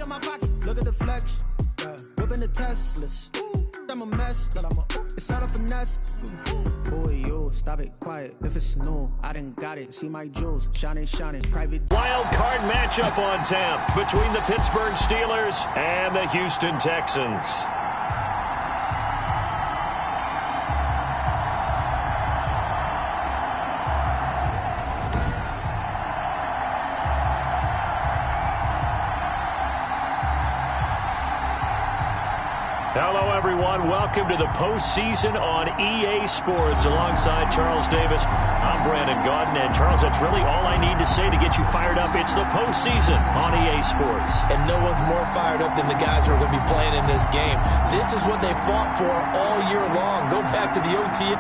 my pocket. Look at the flex. Whipping the Teslas. I'm a mess, but it's all a finesse. Boy, you stop it, quiet. If it's new, I done got it. See my jewels, shining, private. Wild card matchup on tap between the Pittsburgh Steelers and the Houston Texans. Hello, everyone. Welcome to the postseason on EA Sports. Alongside Charles Davis, I'm Brandon Gaudin. And, Charles, that's really all I need to say to get you fired up. It's the postseason on EA Sports. And no one's more fired up than the guys who are going to be playing in this game. This is what they fought for all year long. Go back to the OT.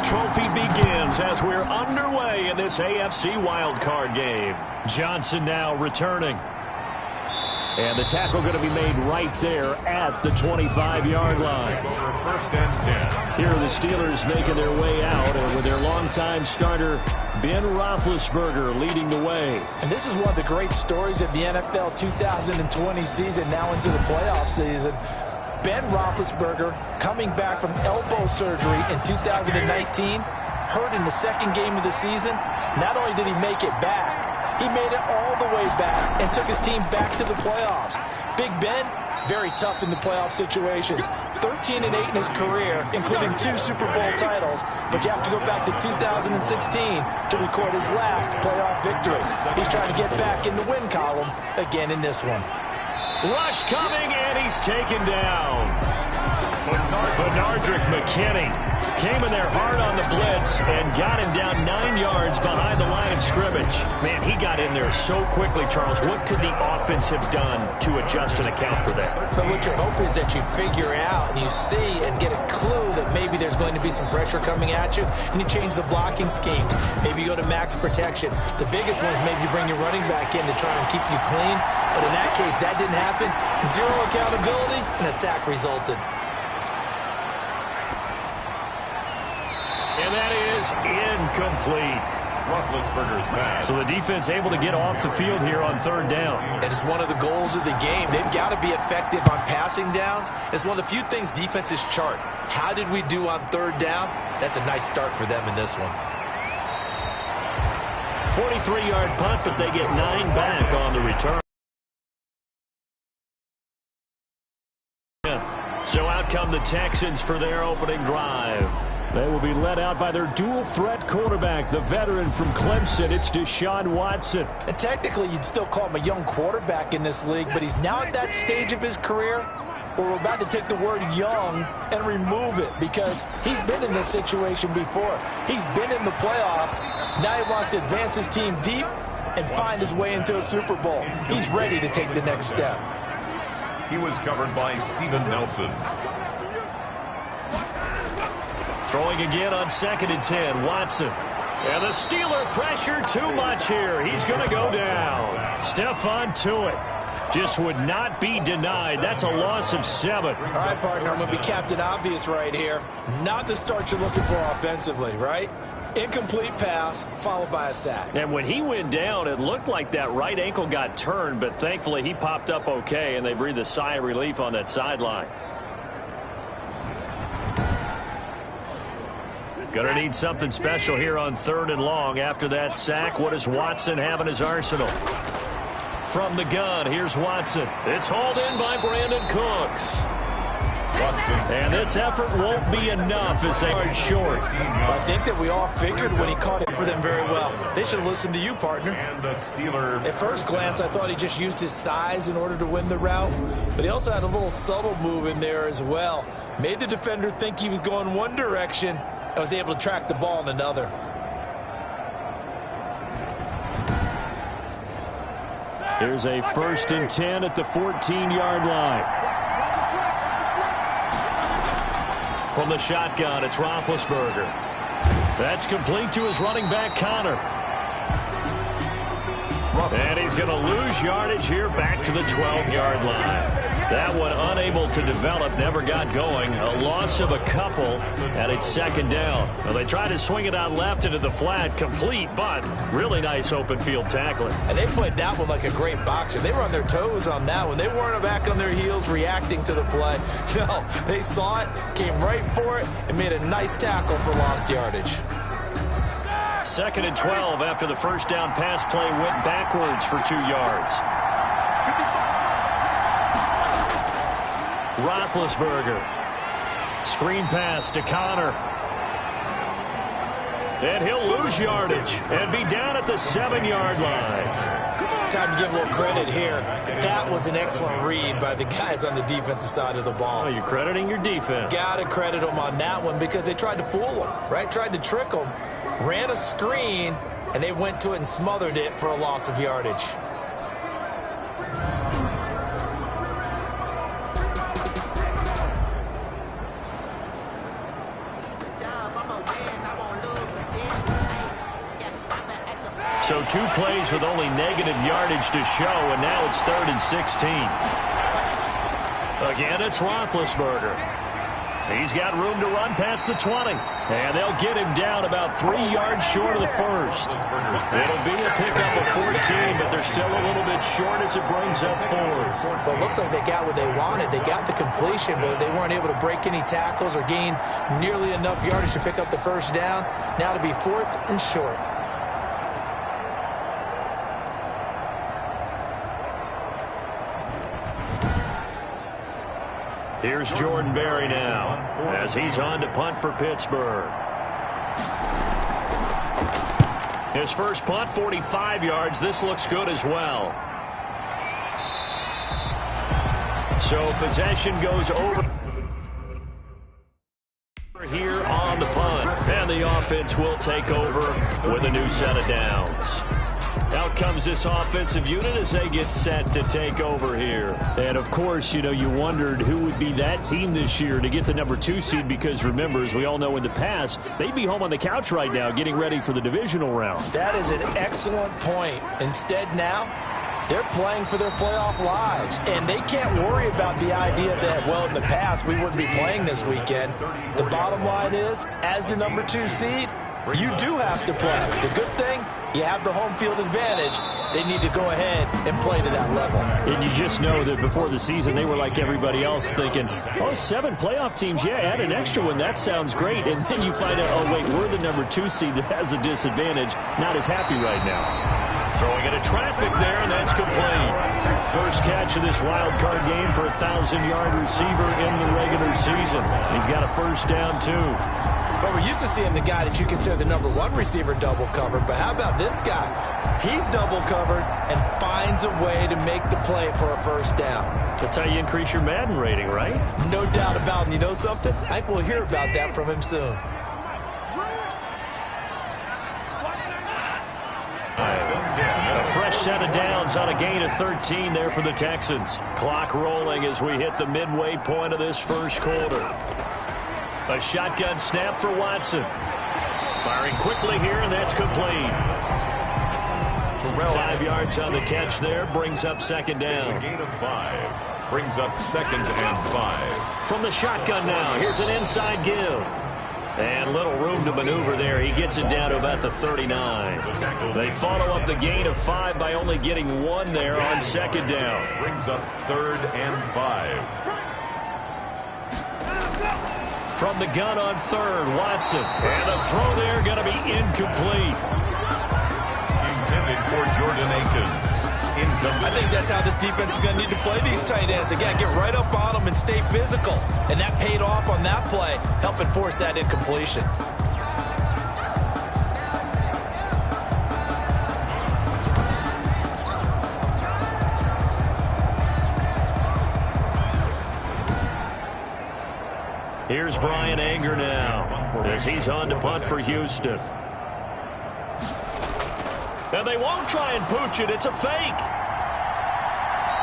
Trophy begins as we're underway in this AFC wildcard game. Johnson now returning. And the tackle going to be made right there at the 25-yard line. First and 10. Here are the Steelers making their way out, and with their longtime starter, Ben Roethlisberger, leading the way. And this is one of the great stories of the NFL 2020 season, now into the playoff season. Ben Roethlisberger coming back from elbow surgery in 2019, hurt in the second game of the season. Not only did he make it back, he made it all the way back and took his team back to the playoffs. Big Ben, very tough in the playoff situations. 13-8 in his career, including 2 Super Bowl titles. But you have to go back to 2016 to record his last playoff victory. He's trying to get back in the win column again in this one. Rush coming, and he's taken down. Benardrick McKinney came in there hard on the blitz and got him down 9 yards behind the line of scrimmage. Man, he got in there so quickly, Charles. What could the offense have done to adjust and account for that? But what your hope is that you figure out and you see and get a clue that maybe there's going to be some pressure coming at you, and you change the blocking schemes. Maybe you go to max protection. The biggest one is maybe you bring your running back in to try and keep you clean. But in that case, that didn't happen. 0 accountability, and a sack resulted. And that is incomplete. Roethlisberger's pass. So the defense able to get off the field here on 3rd down. And it's one of the goals of the game. They've got to be effective on passing downs. It's one of the few things defenses chart. How did we do on 3rd down? That's a nice start for them in this one. 43-yard punt, but they get 9 back on the return. So out come the Texans for their opening drive. They will be led out by their dual-threat quarterback, the veteran from Clemson. It's Deshaun Watson. And technically, you'd still call him a young quarterback in this league, but he's now at that stage of his career where we're about to take the word young and remove it, because he's been in this situation before. He's been in the playoffs. Now he wants to advance his team deep and find his way into a Super Bowl. He's ready to take the next step. He was covered by Steven Nelson. Throwing again on 2nd and 10, Watson. And the Steeler pressure too much here. He's going to go down. Stephon Tuitt just would not be denied. That's a loss of 7. All right, partner, I'm going to be Captain Obvious right here. Not the start you're looking for offensively, right? Incomplete pass, followed by a sack. And when he went down, it looked like that right ankle got turned, but thankfully he popped up okay, and they breathed a sigh of relief on that sideline. Going to need something special here on 3rd and long. After that sack, what does Watson have in his arsenal? From the gun, here's Watson. It's hauled in by Brandon Cooks. And this effort won't be enough as they are short. I think that we all figured when he caught it for them very well. They should have listened to you, partner. And the Steeler. At first glance, I thought he just used his size in order to win the route, but he also had a little subtle move in there as well. Made the defender think he was going one direction and was able to track the ball in another. Here's a 1st and 10 at the 14-yard line. From the shotgun, it's Roethlisberger. That's complete to his running back, Connor. And he's going to lose yardage here back to the 12-yard line. That one unable to develop, never got going. A loss of a couple, and it's second down. Well, they tried to swing it out left into the flat, complete, but really nice open field tackling. And they played that one like a great boxer. They were on their toes on that one. They weren't back on their heels reacting to the play. No, they saw it, came right for it, and made a nice tackle for lost yardage. 2nd and 12 after the first down pass play went backwards for 2 yards. Roethlisberger. Screen pass to Connor. And he'll lose yardage and be down at the 7-yard line. Time to give a little credit here. That was an excellent read by the guys on the defensive side of the ball. Oh, you're crediting your defense. Got to credit them on that one because they tried to fool them, right? Tried to trick them. Ran a screen, and they went to it and smothered it for a loss of yardage. So 2 plays with only negative yardage to show, and now it's 3rd and 16. Again, it's Roethlisberger. He's got room to run past the 20. And they'll get him down about 3 yards short of the first. It'll be a pickup of 14, but they're still a little bit short as it brings up 4th. Well, it looks like they got what they wanted. They got the completion, but they weren't able to break any tackles or gain nearly enough yardage to pick up the first down. Now to be 4th and short. Here's Jordan Berry now as he's on to punt for Pittsburgh. His first punt, 45 yards. This looks good as well. So possession goes over here on the punt. And the offense will take over with a new set of downs. Out comes this offensive unit as they get set to take over here. And, of course, you know, you wondered who would be that team this year to get the number 2 seed because, remember, as we all know in the past, they'd be home on the couch right now getting ready for the divisional round. That is an excellent point. Instead now, they're playing for their playoff lives, and they can't worry about the idea that, well, in the past, we wouldn't be playing this weekend. The bottom line is, as the number 2 seed, you do have to play. The good thing, you have the home field advantage. They need to go ahead and play to that level. And you just know that before the season, they were like everybody else thinking, oh, 7 playoff teams, yeah, add an extra one. That sounds great. And then you find out, oh, wait, we're the number 2 seed that has a disadvantage. Not as happy right now. Throwing into traffic there, and that's complete. First catch of this wild card game for a 1,000-yard receiver in the regular season. He's got a first down, too. But we're used to seeing the guy that you consider the number 1 receiver double covered. But how about this guy? He's double covered and finds a way to make the play for a first down. That's how you increase your Madden rating, right? No doubt about it. And you know something? I think we'll hear about that from him soon. A fresh set of downs on a gain of 13 there for the Texans. Clock rolling as we hit the midway point of this first quarter. A shotgun snap for Watson. Firing quickly here, and that's complete. 5 yards on the catch there, brings up second down. It's a gain of 5. Brings up 2nd and 5. From the shotgun now, here's an inside give. And little room to maneuver there. He gets it down to about the 39. They follow up the gain of 5 by only getting 1 there on second down. Brings up 3rd and 5. From the gun on 3rd, Watson. And the throw there going to be incomplete. Intended for Jordan Akins. Incomplete. I think that's how this defense is going to need to play these tight ends. Again, get right up on them and stay physical. And that paid off on that play, helping force that incompletion. Here's Brian Anger now as he's on to punt for Houston. And they won't try and pooch it. It's a fake.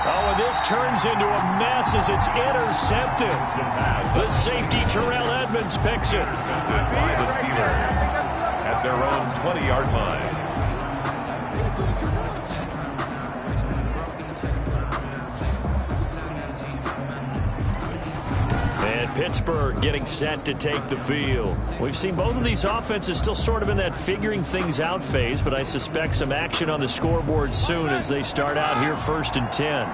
Oh, and this turns into a mess as it's intercepted. The safety, Terrell Edmonds, picks it. By the Steelers at their own 20-yard line. Pittsburgh getting set to take the field. We've seen both of these offenses still sort of in that figuring things out phase, but I suspect some action on the scoreboard soon as they start out here 1st and 10.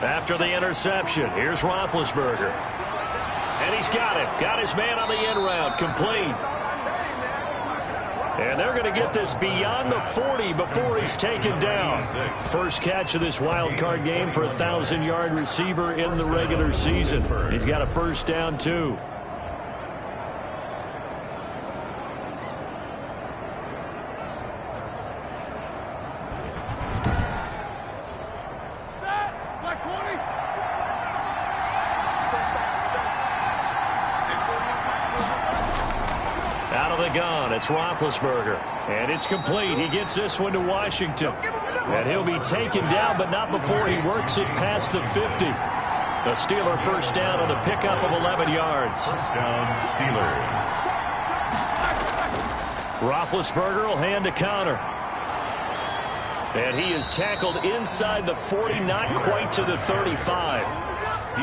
After the interception, here's Roethlisberger. And he's got it. Got his man on the end route. Complete. And they're going to get this beyond the 40 before he's taken down. First catch of this wild card game for a 1,000-yard receiver in the regular season. He's got a first down, too. It's Roethlisberger, and it's complete. He gets this one to Washington, and he'll be taken down, but not before he works it past the 50. The Steeler first down on the pickup of 11 yards. First down, Steelers. Roethlisberger will hand to Connor. And he is tackled inside the 40, not quite to the 35.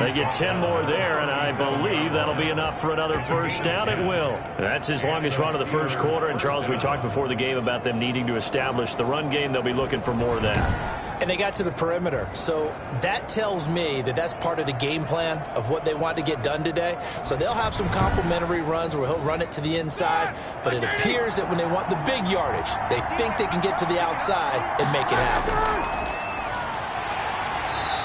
They get 10 more there, and I believe that'll be enough for another first down. It will. That's his longest run of the first quarter. And, Charles, we talked before the game about them needing to establish the run game. They'll be looking for more of that. And they got to the perimeter. So that tells me that that's part of the game plan of what they want to get done today. So they'll have some complementary runs where he'll run it to the inside. But it appears that when they want the big yardage, they think they can get to the outside and make it happen.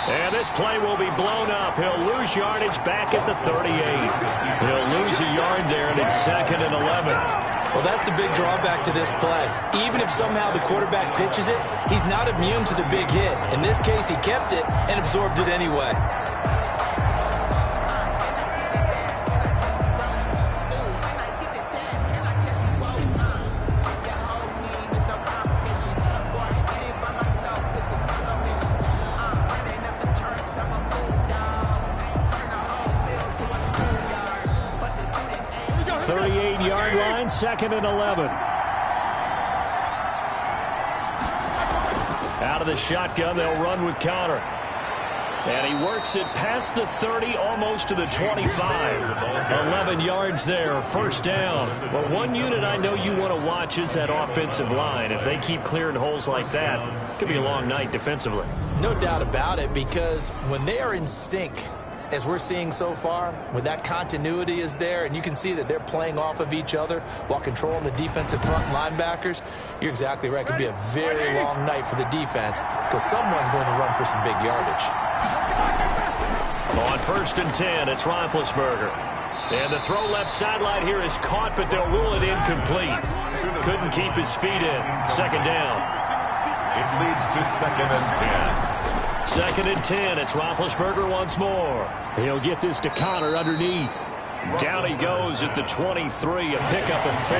And this play will be blown up. He'll lose yardage back at the 38. He'll lose a yard there, and it's 2nd and 11. Well, that's the big drawback to this play. Even if somehow the quarterback pitches it, he's not immune to the big hit. In this case, he kept it and absorbed it anyway. Yard line, 2nd and 11. Out of the shotgun, they'll run with Connor. And he works it past the 30, almost to the 25. 11 yards there, first down. But one unit I know you want to watch is that offensive line. If they keep clearing holes like that, it could be a long night defensively. No doubt about it, because when they are in sync, as we're seeing so far, when that continuity is there and you can see that they're playing off of each other while controlling the defensive front linebackers, you're exactly right. It could be a very long night for the defense because someone's going to run for some big yardage. On 1st and 10, it's Roethlisberger. And the throw left sideline here is caught, but they'll rule it incomplete. Couldn't keep his feet in. 2nd down. It leads to 2nd and 10. 2nd and 10. It's Roethlisberger once more. He'll get this to Connor underneath. Down he goes at the 23. A pickup of 4.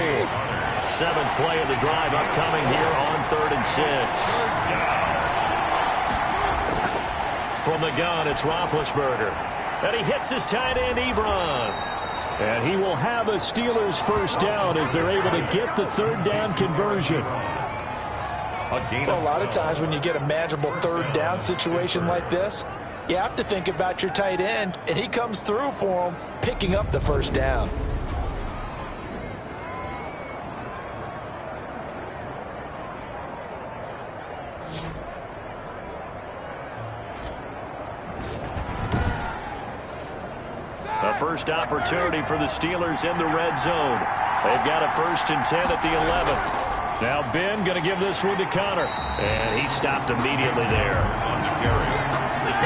7th play of the drive upcoming here on 3rd and 6. From the gun, it's Roethlisberger. And he hits his tight end, Ebron. And he will have a Steelers first down as they're able to get the 3rd down conversion. Well, a lot of times when you get a manageable 3rd down situation like this, you have to think about your tight end, and he comes through for him, picking up the first down. A first opportunity for the Steelers in the red zone. They've got a 1st and 10 at the 11. Now Ben going to give this one to Connor. And he stopped immediately there.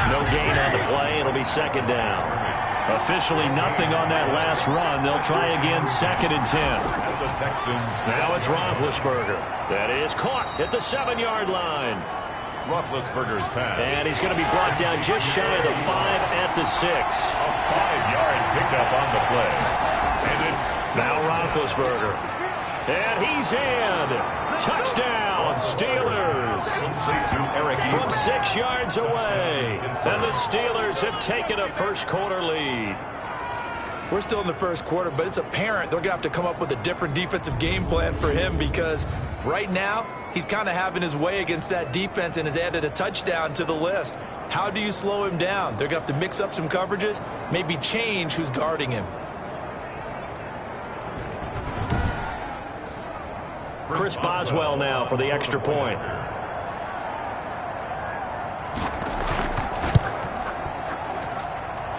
No gain on the play. It'll be 2nd down. Officially nothing on that last run. They'll try again 2nd and 10. The Texans. Now it's Roethlisberger. That is caught at the 7-yard line. Roethlisberger's pass. And he's going to be brought down just shy of the 5 at the 6. A 5-yard pickup on the play. And it's now Roethlisberger. And he's in. Touchdown, Steelers. From 6 yards away. And the Steelers have taken a first-quarter lead. We're still in the first quarter, but it's apparent they're going to have to come up with a different defensive game plan for him because right now he's kind of having his way against that defense and has added a touchdown to the list. How do you slow him down? They're going to have to mix up some coverages, maybe change who's guarding him. Chris Boswell now for the extra point.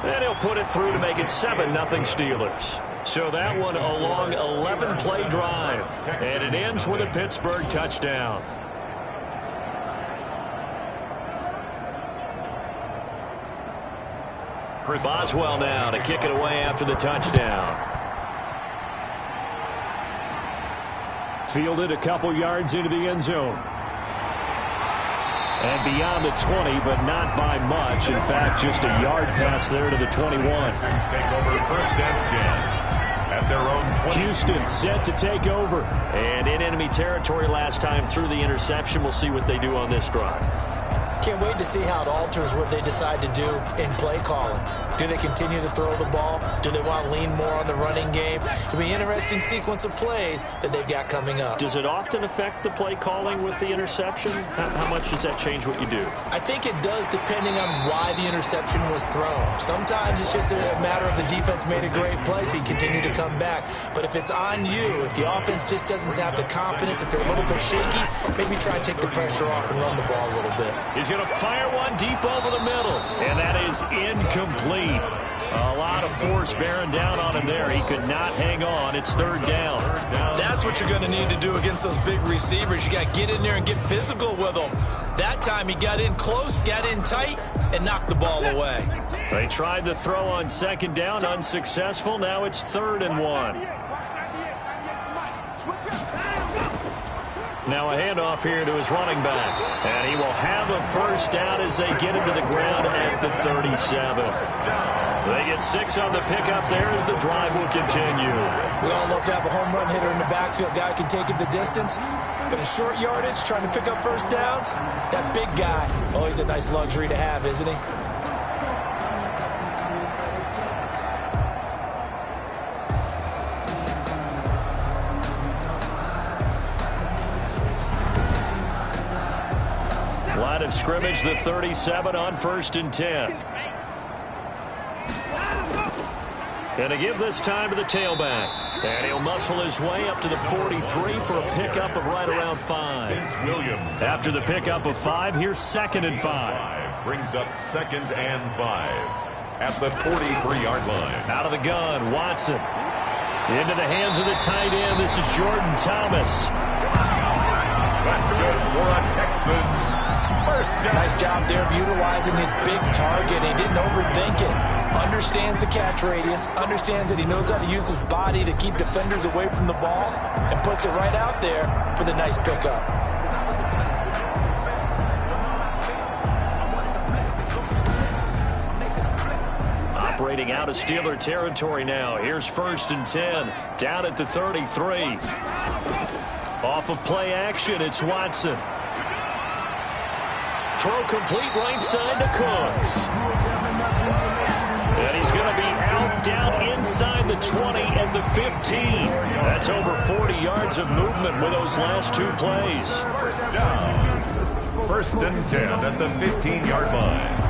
And he'll put it through to make it 7-0 Steelers. So that one a long 11-play drive. And it ends with a Pittsburgh touchdown. Boswell now to kick it away after the touchdown. Fielded a couple yards into the end zone. And beyond the 20, but not by much. In fact, just a yard pass there to the 21. Take over first and 10. At their own 20. Houston set to take over. And in enemy territory last time through the interception. We'll see what they do on this drive. Can't wait to see how it alters what they decide to do in play calling. Do they continue to throw the ball? Do they want to lean more on the running game? It'll be an interesting sequence of plays that they've got coming up. Does it often affect the play calling with the interception? How much does that change what you do? I think it does depending on why the interception was thrown. Sometimes it's just a matter of the defense made a great play, so you continue to come back. But if it's on you, if the offense just doesn't have the confidence, if they're a little bit shaky, maybe try and take the pressure off and run the ball a little bit. He's going to fire one deep over the middle, and that is incomplete. A lot of force bearing down on him there. He could not hang on. It's third down. That's what you're going to need to do against those big receivers. You got to get in there and get physical with them. That time he got in close, got in tight, and knocked the ball away. They tried to throw on second down, unsuccessful. Now it's 3rd and 1. Now a handoff here to his running back. And he will have a first down as they get him to the ground at the 37. They get 6 on the pickup there as the drive will continue. We all love to have a home run hitter in the backfield. Guy can take it the distance. But in short yardage, trying to pick up first downs, that big guy, oh, he's a nice luxury to have, isn't he? Line of scrimmage, the 37 on 1st and 10. And to give this time to the tailback. And he'll muscle his way up to the 43 for a pickup of right around 5. Williams. After the pickup of 5, here's 2nd and 5. Brings up 2nd and 5 at the 43-yard line. Out of the gun, Watson. Into the hands of the tight end. This is Jordan Thomas. That's good for a Texans first down. Nice job there of utilizing his big target. He didn't overthink it. Understands the catch radius. Understands that he knows how to use his body to keep defenders away from the ball. And puts it right out there for the nice pickup. Operating out of Steeler territory now. Here's 1st and 10. Down at the 33. Off of play action, it's Watson. Throw complete right side to Cooks. And he's going to be out down inside the 20 and the 15. That's over 40 yards of movement with those last 2 plays. First down. 1st and 10 at the 15-yard line.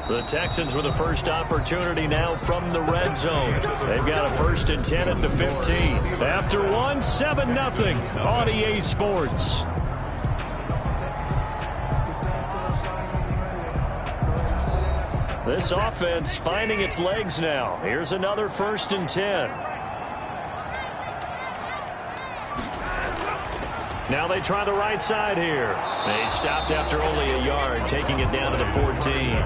The Texans with the first opportunity now from the red zone. They've got a 1st and 10 at the 15. After one, 7-0 on EA Sports. This offense finding its legs now. Here's another 1st and 10. Now they try the right side here. They stopped after only a yard, taking it down to the 14.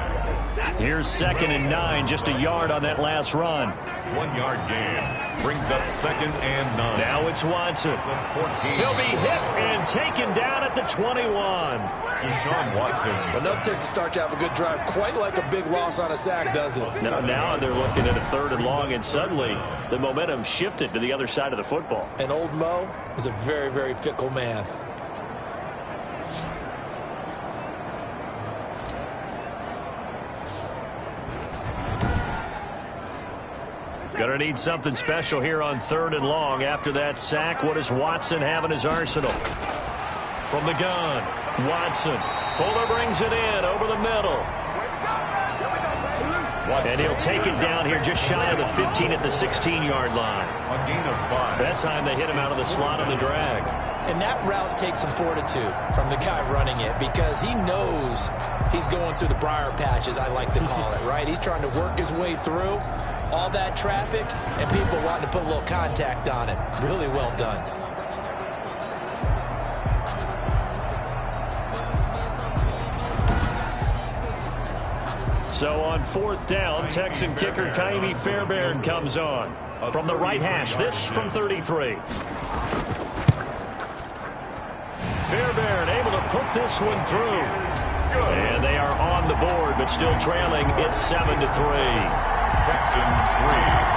Here's 2nd and 9, just a yard on that last run. 1-yard gain brings up 2nd and 9. Now it's Watson. 14. He'll be hit and taken down at the 21. Deshaun Watson. Enough takes a start to have a good drive. Quite like a big loss on a sack, does it? Now they're looking at a 3rd and long, and suddenly the momentum shifted to the other side of the football. And old Mo is a very, very fickle man. Gonna need something special here on 3rd and long. After that sack, what does Watson have in his arsenal? From the gun, Watson. Fuller brings it in over the middle. And he'll take it down here just shy of the 15 at the 16-yard line. A gain of 5. That time they hit him out of the slot on the drag. And that route takes some fortitude from the guy running it because he knows he's going through the briar patch, as I like to call it, right? He's trying to work his way through all that traffic and people wanting to put a little contact on him. Really well done. So on 4th down, Texan kicker Kaimi Fairbairn comes on. From the right hash, this from 33. Fairbairn able to put this one through. And they are on the board, but still trailing. It's 7-3. Texans 3.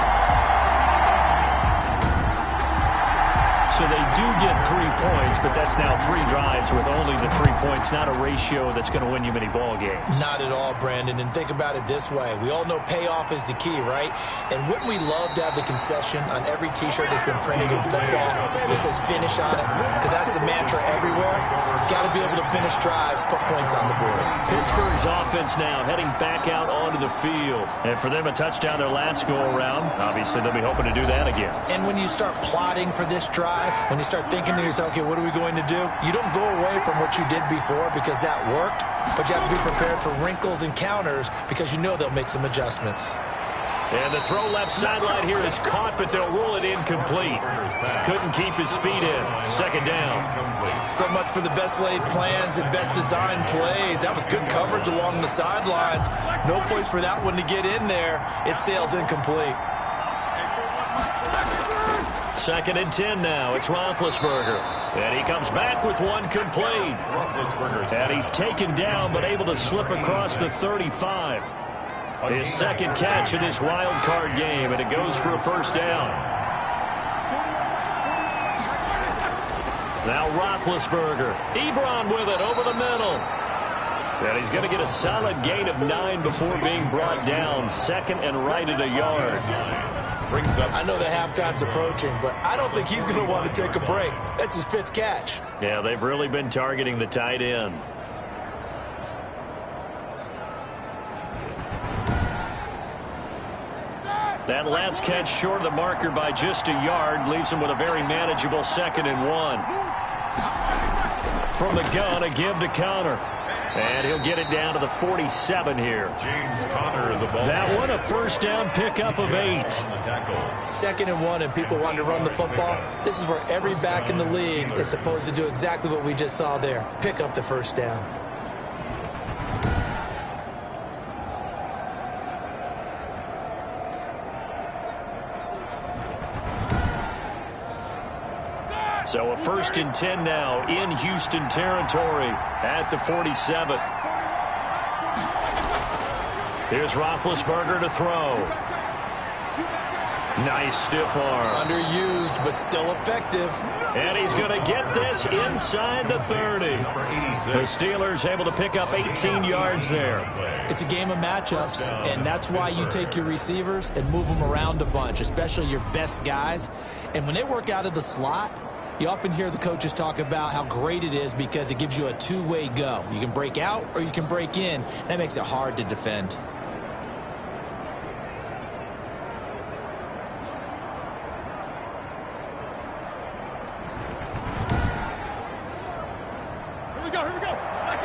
So they do get 3 points, but that's now 3 drives with only the 3 points. Not a ratio that's going to win you many ball games. Not at all, Brandon. And think about it this way. We all know payoff is the key, right? And wouldn't we love to have the concession on every T-shirt that's been printed in football that says finish on it? Because that's the mantra everywhere. Got to be able to finish drives, put points on the board. Pittsburgh's offense now heading back out onto the field. And for them, a touchdown their last go-around. Obviously, they'll be hoping to do that again. And when you start plotting for this drive, when you start thinking to yourself, okay, what are we going to do? You don't go away from what you did before because that worked, but you have to be prepared for wrinkles and counters because you know they'll make some adjustments. And the throw left sideline here is caught, but they'll rule it incomplete. Couldn't keep his feet in. 2nd down. So much for the best laid plans and best designed plays. That was good coverage along the sidelines. No place for that one to get in there. It sails incomplete. 2nd and 10 now. It's Roethlisberger. And he comes back with one complete. And he's taken down, but able to slip across the 35. His 2nd catch in this wild card game, and it goes for a 1st down. Now Roethlisberger. Ebron with it over the middle. And he's going to get a solid gain of 9 before being brought down. 2nd and right at a yard. I know that halftime's approaching, but I don't think he's going to want to take a break. That's his 5th catch. Yeah, they've really been targeting the tight end. That last catch short of the marker by just a yard leaves him with a very manageable 2nd and 1. From the gun, a give to Connor. And he'll get it down to the 47 here. James Conner, the ball. That one, a 1st down pickup of 8. 2nd and 1, and people want to run the football. This is where every back in the league is supposed to do exactly what we just saw there. Pick up the 1st down. So a 1st and 10 now in Houston territory at the 47. Here's Roethlisberger to throw. Nice stiff arm. Underused, but still effective. And he's going to get this inside the 30. The Steelers able to pick up 18 yards there. It's a game of matchups, and that's why you take your receivers and move them around a bunch, especially your best guys. And when they work out of the slot, you often hear the coaches talk about how great it is because it gives you a two-way go. You can break out or you can break in. That makes it hard to defend. Here we go. Back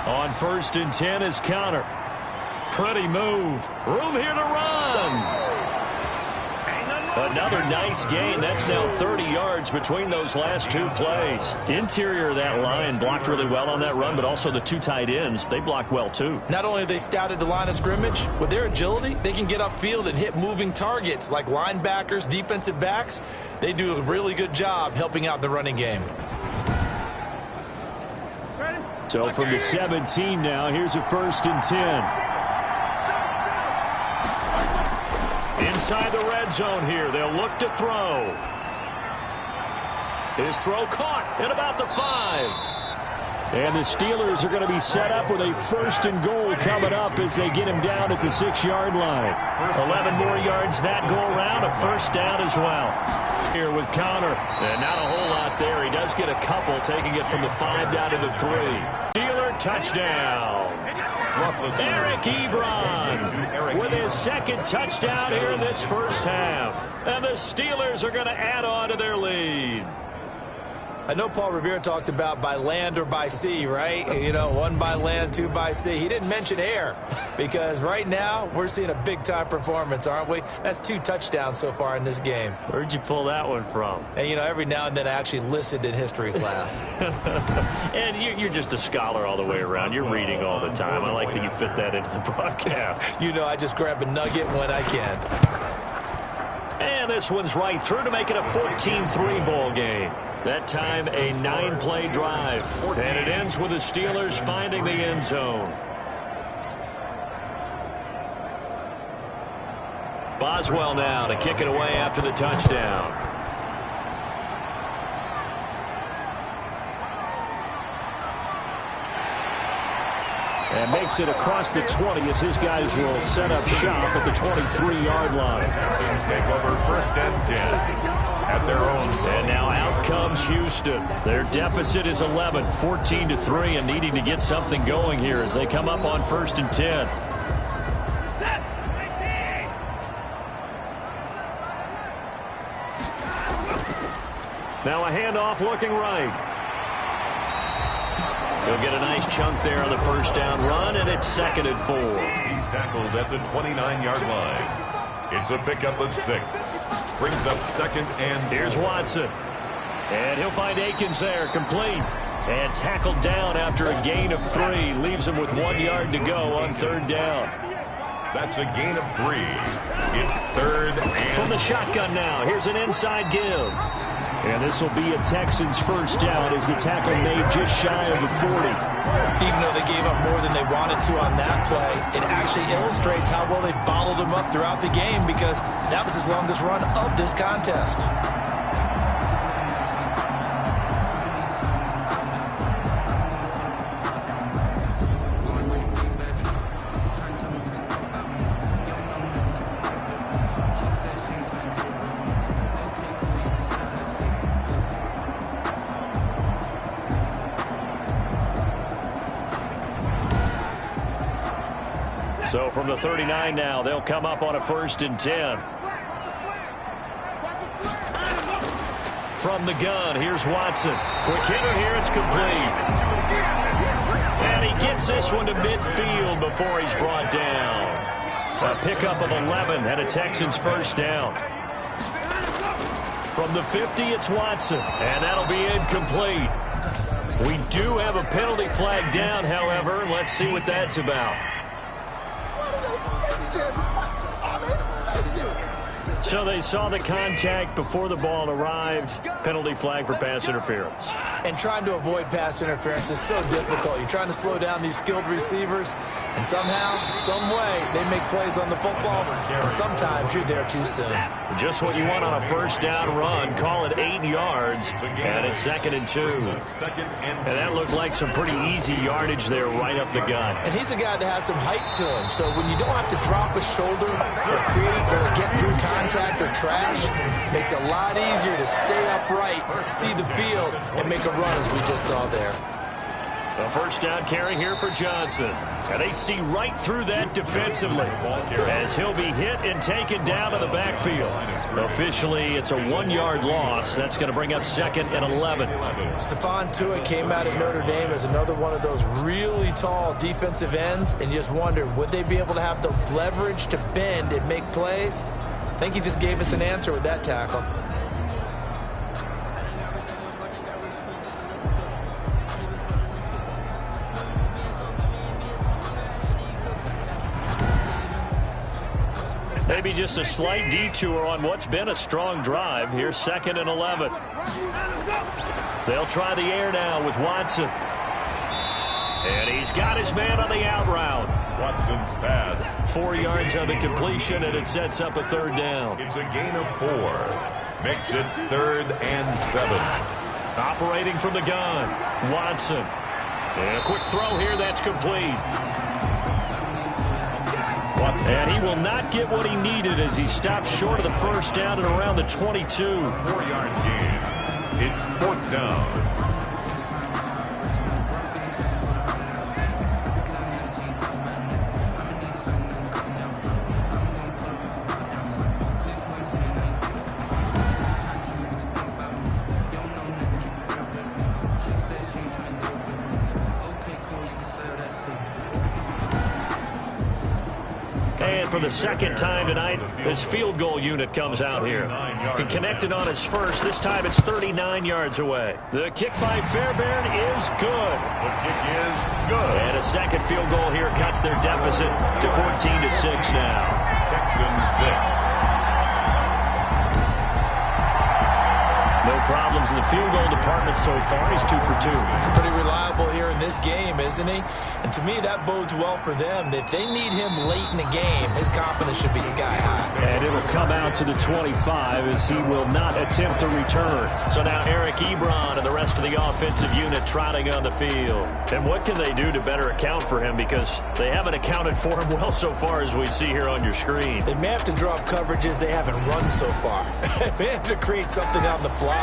80. On 1st and 10 is Connor. Pretty move. Room here to run. Another nice gain. That's now 30 yards between those last 2 plays. Interior of that line blocked really well on that run, but also the 2 tight ends, they blocked well too. Not only have they scouted the line of scrimmage, with their agility, they can get upfield and hit moving targets like linebackers, defensive backs. They do a really good job helping out the running game. So from the 17 now, here's a 1st and 10. Inside the red zone here, they'll look to throw. His throw caught at about the 5. And the Steelers are going to be set up with a 1st and goal coming up as they get him down at the 6-yard line. 11 more yards that go around, a 1st down as well. Here with Connor, and not a whole lot there. He does get a couple, taking it from the 5 down to the 3. Steeler touchdown. Eric Ebron with his 2nd touchdown here in this 1st half. And the Steelers are going to add on to their lead. I know Paul Revere talked about by land or by sea, right? You know, 1 by land, 2 by sea. He didn't mention air because right now we're seeing a big-time performance, aren't we? That's 2 touchdowns so far in this game. Where'd you pull that one from? And, you know, every now and then I actually listened in history class. And you're just a scholar all the way around. You're reading all the time. I like that you fit that into the broadcast. You know, I just grab a nugget when I can. And this one's right through to make it a 14-3 ball game. That time a 9-play drive. And it ends with the Steelers finding the end zone. Boswell now to kick it away after the touchdown. And makes it across the 20 as his guys will set up shop at the 23-yard line. Texans take over 1st and 10 at their own. And now out comes Houston. Their deficit is 11, 14-3, and needing to get something going here as they come up on 1st and 10. Now a handoff looking right. He'll get a nice chunk there on the 1st down run, and it's 2nd and 4. He's tackled at the 29-yard line. It's a pickup of 6. Brings up 2nd and... Here's Watson. And he'll find Akins there, complete. And tackled down after a gain of 3. Leaves him with 1 yard to go on 3rd down. That's a gain of 3. It's 3rd and... From the shotgun now, here's an inside give. And this will be a Texans 1st down as the tackle made just shy of the 40. Even though they gave up more than they wanted to on that play, it actually illustrates how well they bottled him up throughout the game because that was his longest run of this contest. So from the 39 now, they'll come up on a 1st and 10. From the gun, here's Watson. Quick hitter here, it's complete. And he gets this one to midfield before he's brought down. A pickup of 11 and a Texans 1st down. From the 50, it's Watson, and that'll be incomplete. We do have a penalty flag down, however. Let's see what that's about. So they saw the contact before the ball arrived. Penalty flag for pass interference. And trying to avoid pass interference is so difficult. You're trying to slow down these skilled receivers, and somehow, some way, they make plays on the football, and sometimes you're there too soon. Just what you want on a 1st down run. Call it 8 yards, and it's 2nd and 2. And that looked like some pretty easy yardage there right up the gut. And he's a guy that has some height to him, so when you don't have to drop a shoulder or create or get through contact or trash, it makes it a lot easier to stay upright, see the field, and make a run as we just saw there. A 1st down carry here for Johnson. And they see right through that defensively as he'll be hit and taken down to the backfield. Officially, it's a 1-yard loss. That's going to bring up 2nd and 11. Stephon Tuitt came out of Notre Dame as another one of those really tall defensive ends, and you just wonder, would they be able to have the leverage to bend and make plays? I think he just gave us an answer with that tackle. Maybe just a slight detour on what's been a strong drive. Here's 2nd and 11. They'll try the air now with Watson. And he's got his man on the out route. Watson's pass. 4 yards on the completion, and it sets up a 3rd down. It's a gain of 4. Makes it 3rd and 7. Operating from the gun, Watson. And a quick throw here, that's complete. And he will not get what he needed as he stops short of the first down and around the 22. 4-yard gain. It's 4th down. And for the second time tonight, this field goal unit comes out here. He connected on his first. This time it's 39 yards away. The kick by Fairbairn is good. The kick is good. And a second field goal here cuts their deficit to 14-6 now. Texans 6. No problems in the field goal department so far. He's 2 for 2. Pretty reliable here in this game, isn't he? And to me, that bodes well for them. If they need him late in the game, his confidence should be sky high. And it'll come out to the 25 as he will not attempt to return. So now Eric Ebron and the rest of the offensive unit trotting on the field. And what can they do to better account for him? Because they haven't accounted for him well so far as we see here on your screen. They may have to drop coverages they haven't run so far. They have to create something on the fly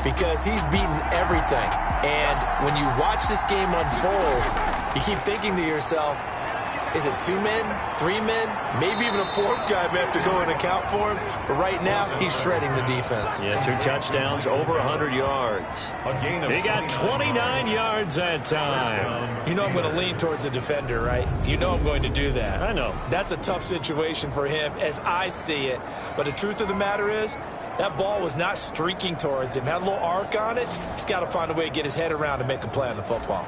because he's beaten everything. And when you watch this game unfold, you keep thinking to yourself, is it 2 men, 3 men, maybe even a 4th guy may have to go and account for him. But right now, he's shredding the defense. Yeah, 2 touchdowns, over 100 yards. He got 29 yards that time. You know I'm going to lean towards the defender, right? You know I'm going to do that. I know. That's a tough situation for him as I see it. But the truth of the matter is, that ball was not streaking towards him. Had a little arc on it. He's got to find a way to get his head around and make a play on the football.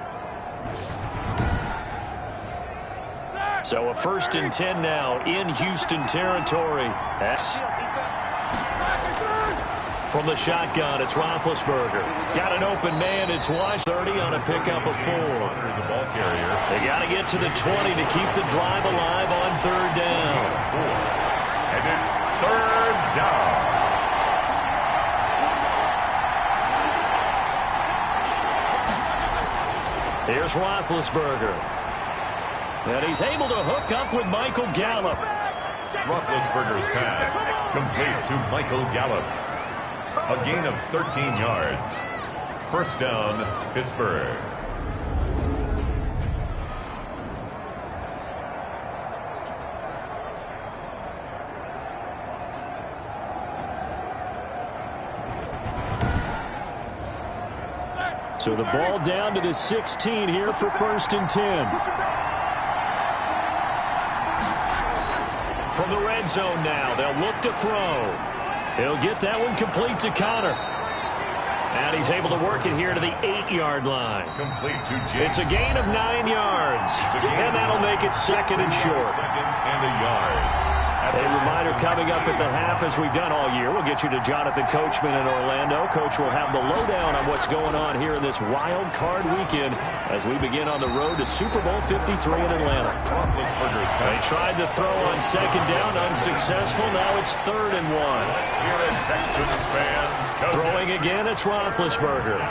So a 1st and 10 now in Houston territory. From the shotgun, it's Roethlisberger. Got an open man. It's Wash 30 on a pickup of 4. The ball carrier. They got to get to the 20 to keep the drive alive on 3rd down. And it's 3rd down. Here's Roethlisberger. And he's able to hook up with Michael Gallup. Roethlisberger's pass complete to Michael Gallup. A gain of 13 yards. 1st down, Pittsburgh. So the ball down to the 16 here for 1st and 10. From the red zone now, they'll look to throw. He'll get that one complete to Connor. And he's able to work it here to the 8-yard line. Complete to James. It's a gain of 9 yards. And that'll make it 2nd and short. 2nd and a yard. A reminder coming up at the half, as we've done all year. We'll get you to Jonathan Coachman in Orlando. Coach will have the lowdown on what's going on here in this wild card weekend as we begin on the road to Super Bowl 53 in Atlanta. They tried to throw on 2nd down, unsuccessful. Now it's 3rd and 1. Let's hear it, Texans fans. Throwing again, it's Roethlisberger.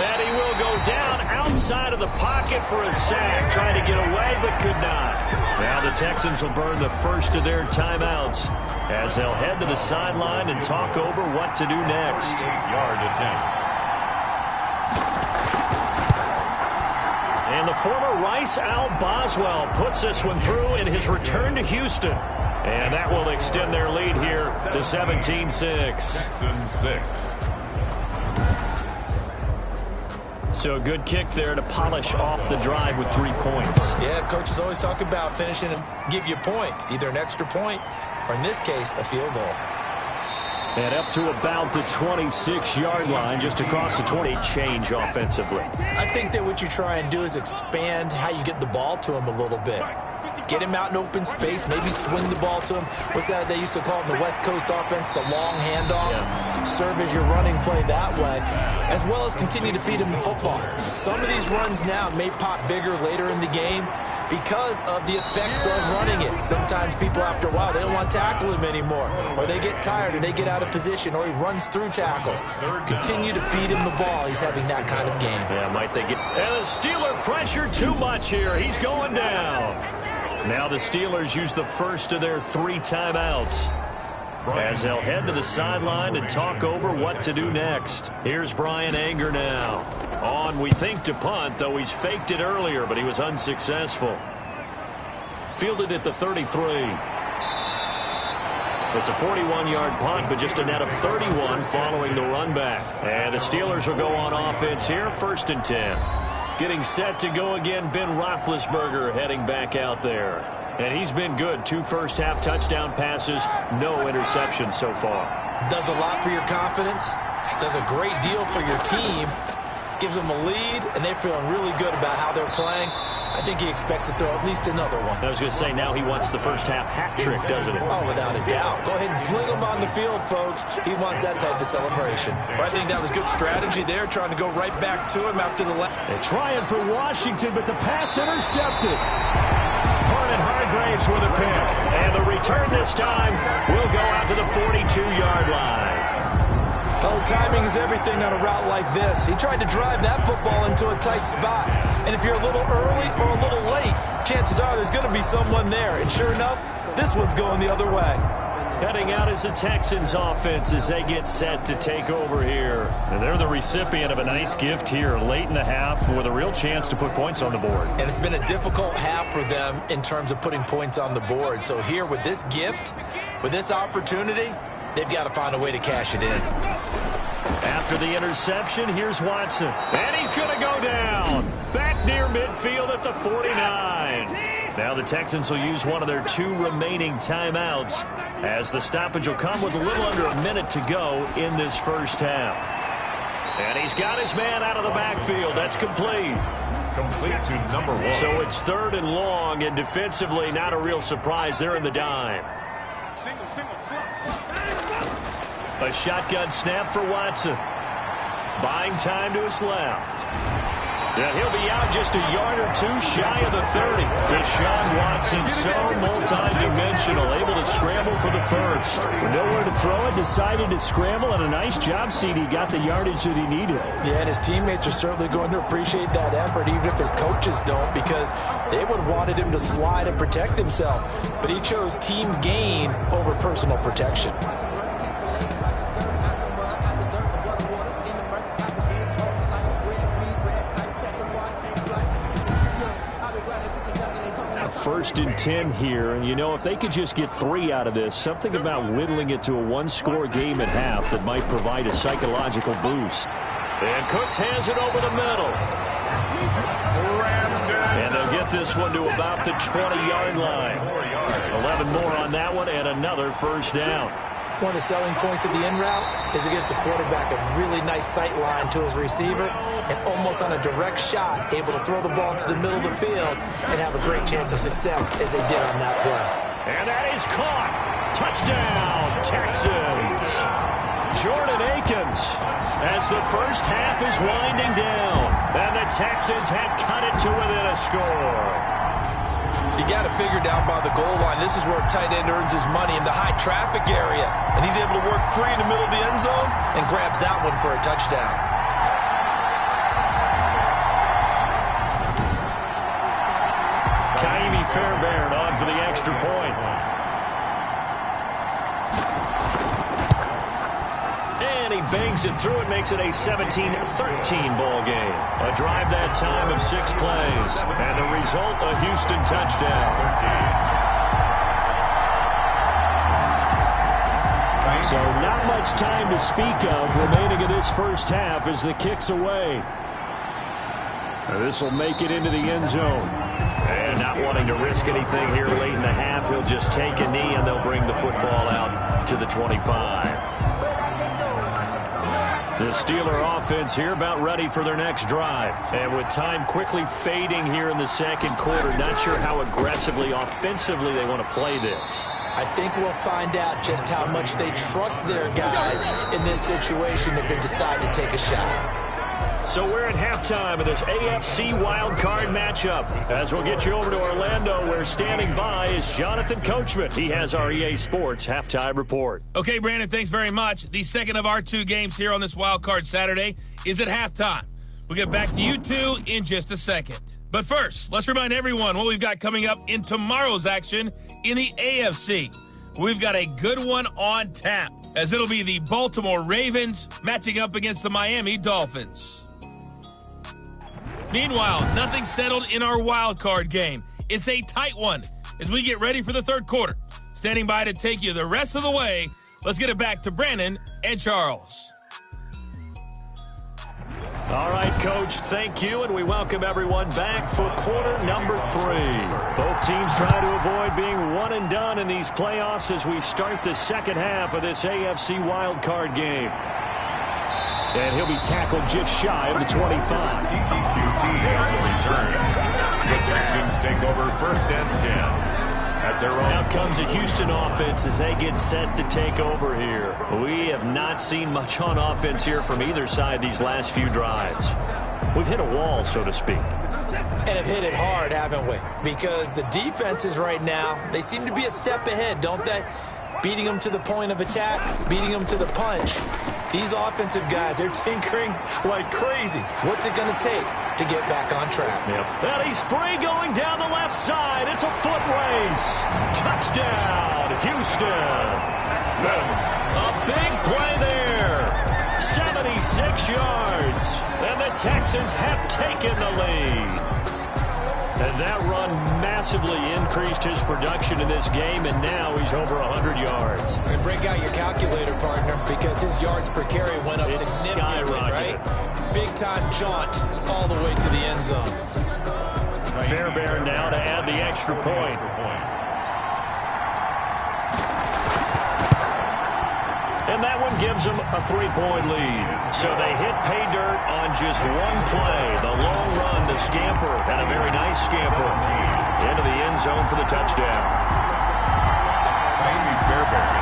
And he will go down outside of the pocket for a sack, trying to get away but could not. Now the Texans will burn the first of their timeouts as they'll head to the sideline and talk over what to do next. 8-yard attempt. And the former Rice Al Boswell puts this one through in his return to Houston. And that will extend their lead here to 17-6. Texans 6. So a good kick there to polish off the drive with 3 points. Yeah, coaches always talk about finishing and give you points, either an extra point or, in this case, a field goal. And up to about the 26-yard line, just across the 20. Change offensively. I think that what you try and do is expand how you get the ball to him a little bit. Get him out in open space, maybe swing the ball to him. What's that they used to call it in the West Coast offense, the long handoff? Yeah. Serve as your running play that way, as well as continue to feed him the football. Some of these runs now may pop bigger later in the game, because of the effects of running it. Sometimes people, after a while, they don't want to tackle him anymore, or they get tired, or they get out of position, or he runs through tackles. Continue to feed him the ball. He's having that kind of game. Yeah, might they get... And the Steeler pressure too much here. He's going down. Now the Steelers use the first of their 3 timeouts, as they'll head to the sideline and talk over what to do next. Here's Brian Anger now. On, we think, to punt, though he's faked it earlier, but he was unsuccessful. Fielded at the 33. It's a 41-yard punt, but just a net of 31 following the run back. And the Steelers will go on offense here, 1st and 10. Getting set to go again, Ben Roethlisberger heading back out there. And he's been good. 2 first-half touchdown passes, no interceptions so far. Does a lot for your confidence. Does a great deal for your team. Gives them a lead, and they're feeling really good about how they're playing. I think he expects to throw at least another one. I was going to say, now he wants the first-half hat trick, doesn't it? Oh, without a doubt. Go ahead and fling him on the field, folks. He wants that type of celebration. Well, I think that was good strategy there, trying to go right back to him after the last. They're trying for Washington, but the pass intercepted. Vernon Hargraves with a pick. And the return this time will go out to the 42-yard line. Oh, timing is everything on a route like this. He tried to drive that football into a tight spot. And if you're a little early or a little late, chances are there's going to be someone there. And sure enough, this one's going the other way. Heading out is the Texans offense as they get set to take over here. And they're the recipient of a nice gift here late in the half with a real chance to put points on the board. And it's been a difficult half for them in terms of putting points on the board. So here with this gift, with this opportunity, they've got to find a way to cash it in. After the interception, here's Watson. And he's going to go down. Back near midfield at the 49. Now the Texans will use one of their 2 remaining timeouts, as the stoppage will come with a little under a minute to go in this first half. And he's got his man out of the backfield. That's complete. Complete to number 1. So it's 3rd and long, and defensively not a real surprise. They're in the dime. A shotgun snap for Watson. Buying time to his left. Yeah, he'll be out just a yard or 2 shy of the 30. Deshaun Watson, so multi-dimensional, able to scramble for the first. With nowhere to throw it, decided to scramble, and a nice job, CD. Got the yardage that he needed. Yeah, and his teammates are certainly going to appreciate that effort, even if his coaches don't, because they would have wanted him to slide and protect himself. But he chose team gain over personal protection. First and 10 here, and you know, if they could just get 3 out of this, something about whittling it to a 1-score game at half that might provide a psychological boost. And Cooks has it over the middle. And they'll get this one to about the 20-yard line. 11 more on that one, and another first down. One of the selling points of the in route is against a quarterback, a really nice sight line to his receiver, and almost on a direct shot, able to throw the ball to the middle of the field and have a great chance of success as they did on that play. And that is caught. Touchdown, Texans. Jordan Akins, as the first half is winding down, and the Texans have cut it to within a score. You got to figure down by the goal line. This is where a tight end earns his money, in the high traffic area. And he's able to work free in the middle of the end zone and grabs that one for a touchdown. Kaimi Fairbairn on for the extra point. And he bangs it through. It makes it a 17-13 ball game. A drive that time of 6 plays. And the result, a Houston touchdown. So not much time to speak of remaining in this first half as the kick's away. This will make it into the end zone. And not wanting to risk anything here late in the half, he'll just take a knee and they'll bring the football out to the 25. The Steeler offense here about ready for their next drive. And with time quickly fading here in the second quarter, not sure how aggressively, offensively they want to play this. I think we'll find out just how much they trust their guys in this situation if they decide to take a shot. So we're at halftime of this AFC wildcard matchup. As we'll get you over to Orlando, where standing by is Jonathan Coachman. He has our EA Sports halftime report. Okay, Brandon, thanks very much. The second of our 2 games here on this wildcard Saturday is at halftime. We'll get back to you two in just a second. But first, let's remind everyone what we've got coming up in tomorrow's action in the AFC. We've got a good one on tap, as it'll be the Baltimore Ravens matching up against the Miami Dolphins. Meanwhile, nothing settled in our wild card game. It's a tight one as we get ready for the third quarter. Standing by to take you the rest of the way, let's get it back to Brandon and Charles. All right, Coach, thank you, and we welcome everyone back for quarter number 3. Both teams try to avoid being one and done in these playoffs as we start the second half of this AFC wildcard game. And he'll be tackled just shy of the 25. EQT on the return. The Texans take over first and 10 at their own. Now comes a Houston offense as they get set to take over here. We have not seen much on offense here from either side these last few drives. We've hit a wall, so to speak. And have hit it hard, haven't we? Because the defenses right now, they seem to be a step ahead, don't they? Beating them to the point of attack, beating them to the punch. These offensive guys, they're tinkering like crazy. What's it going to take to get back on track? Yep. And he's free going down the left side. It's a foot race. Touchdown, Houston. A big play there. 76 yards. And the Texans have taken the lead. And that run massively increased his production in this game, and now he's over 100 yards. And break out your calculator, partner, because his yards per carry went up significantly, right? Big-time jaunt all the way to the end zone. Fairbairn now to add the extra point. And that one gives them a 3-point lead. So they hit pay dirt on just one play. The long run to Scamper, and a very nice scamper into the end zone for the touchdown.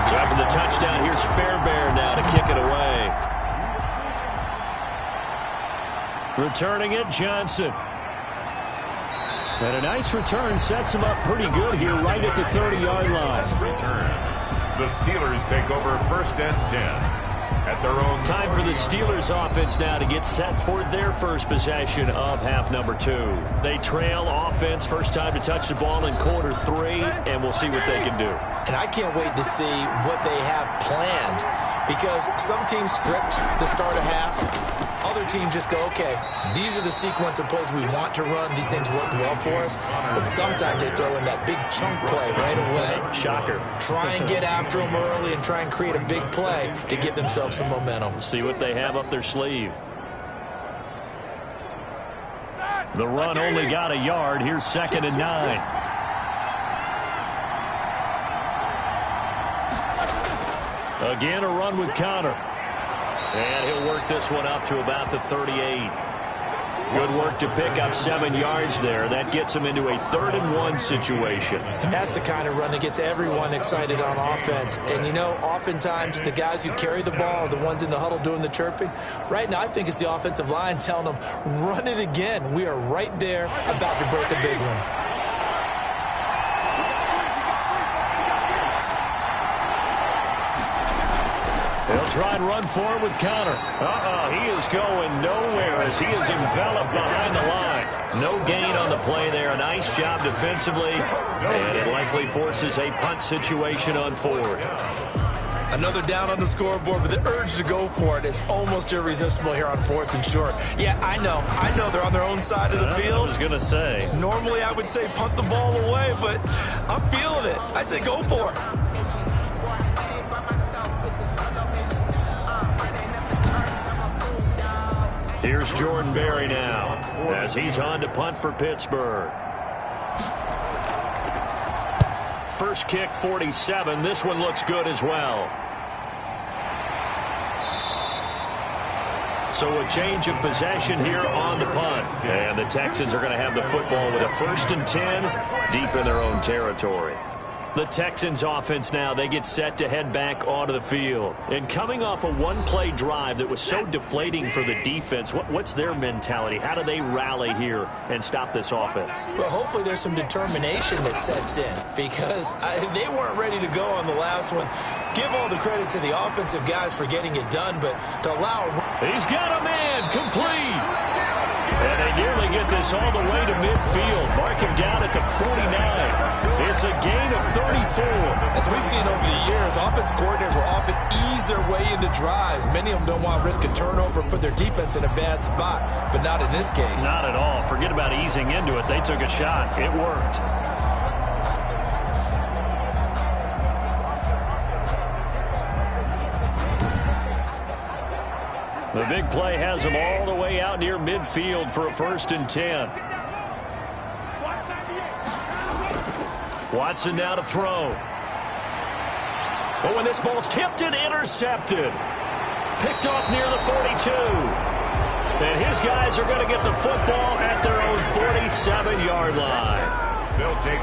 So after the touchdown, here's Fairbairn now to kick it away. Returning it, Johnson. And a nice return sets him up pretty good here right at the 30-yard line. The Steelers take over first and 10 at their own. Time for the Steelers offense now to get set for their first possession of half number 2. They trail offense, first time to touch the ball in quarter 3, and we'll see what they can do. And I can't wait to see what they have planned, because some teams script to start a half. Other teams just go, okay, these are the sequence of plays we want to run. These things worked well for us. But sometimes they throw in that big chunk play right away. Shocker. Try and get after them early and try and create a big play to give themselves some momentum. See what they have up their sleeve. The run only got a yard. Here's 2nd and 9. Again, a run with Connor. And he'll work this one up to about the 38. Good work to pick up 7 yards there. That gets him into a 3rd and 1 situation. And that's the kind of run that gets everyone excited on offense. And, you know, oftentimes the guys who carry the ball are the ones in the huddle doing the chirping. Right now, I think it's the offensive line telling them, run it again. We are right there about to break a big one. They'll try and run forward with Connor. He is going nowhere as he is enveloped behind the line. No gain on the play there. Nice job defensively. And it likely forces a punt situation on 4th. Another down on the scoreboard, but the urge to go for it is almost irresistible here on 4th and short. Yeah, I know they're on their own side of the field. I was going to say. Normally I would say punt the ball away, but I'm feeling it. I say go for it. Here's Jordan Berry now as he's on to punt for Pittsburgh. First kick, 47. This one looks good as well. So a change of possession here on the punt. And the Texans are going to have the football with a 1st and 10 deep in their own territory. The Texans offense now, they get set to head back onto the field. And coming off a one-play drive that was so deflating for the defense, what's their mentality? How do they rally here and stop this offense? Well, hopefully there's some determination that sets in because they weren't ready to go on the last one. Give all the credit to the offensive guys for getting it done, but to allow... He's got a man complete. And they nearly get this all the way to midfield. Mark him down at the 49. It's a gain of 34. As we've seen over the years, offense coordinators will often ease their way into drives. Many of them don't want to risk a turnover or put their defense in a bad spot, but not in this case. Not at all. Forget about easing into it. They took a shot. It worked. The big play has them all the way out near midfield for a 1st and 10. Watson now to throw. But when this ball's tipped and intercepted. Picked off near the 42. And his guys are going to get the football at their own 47-yard line.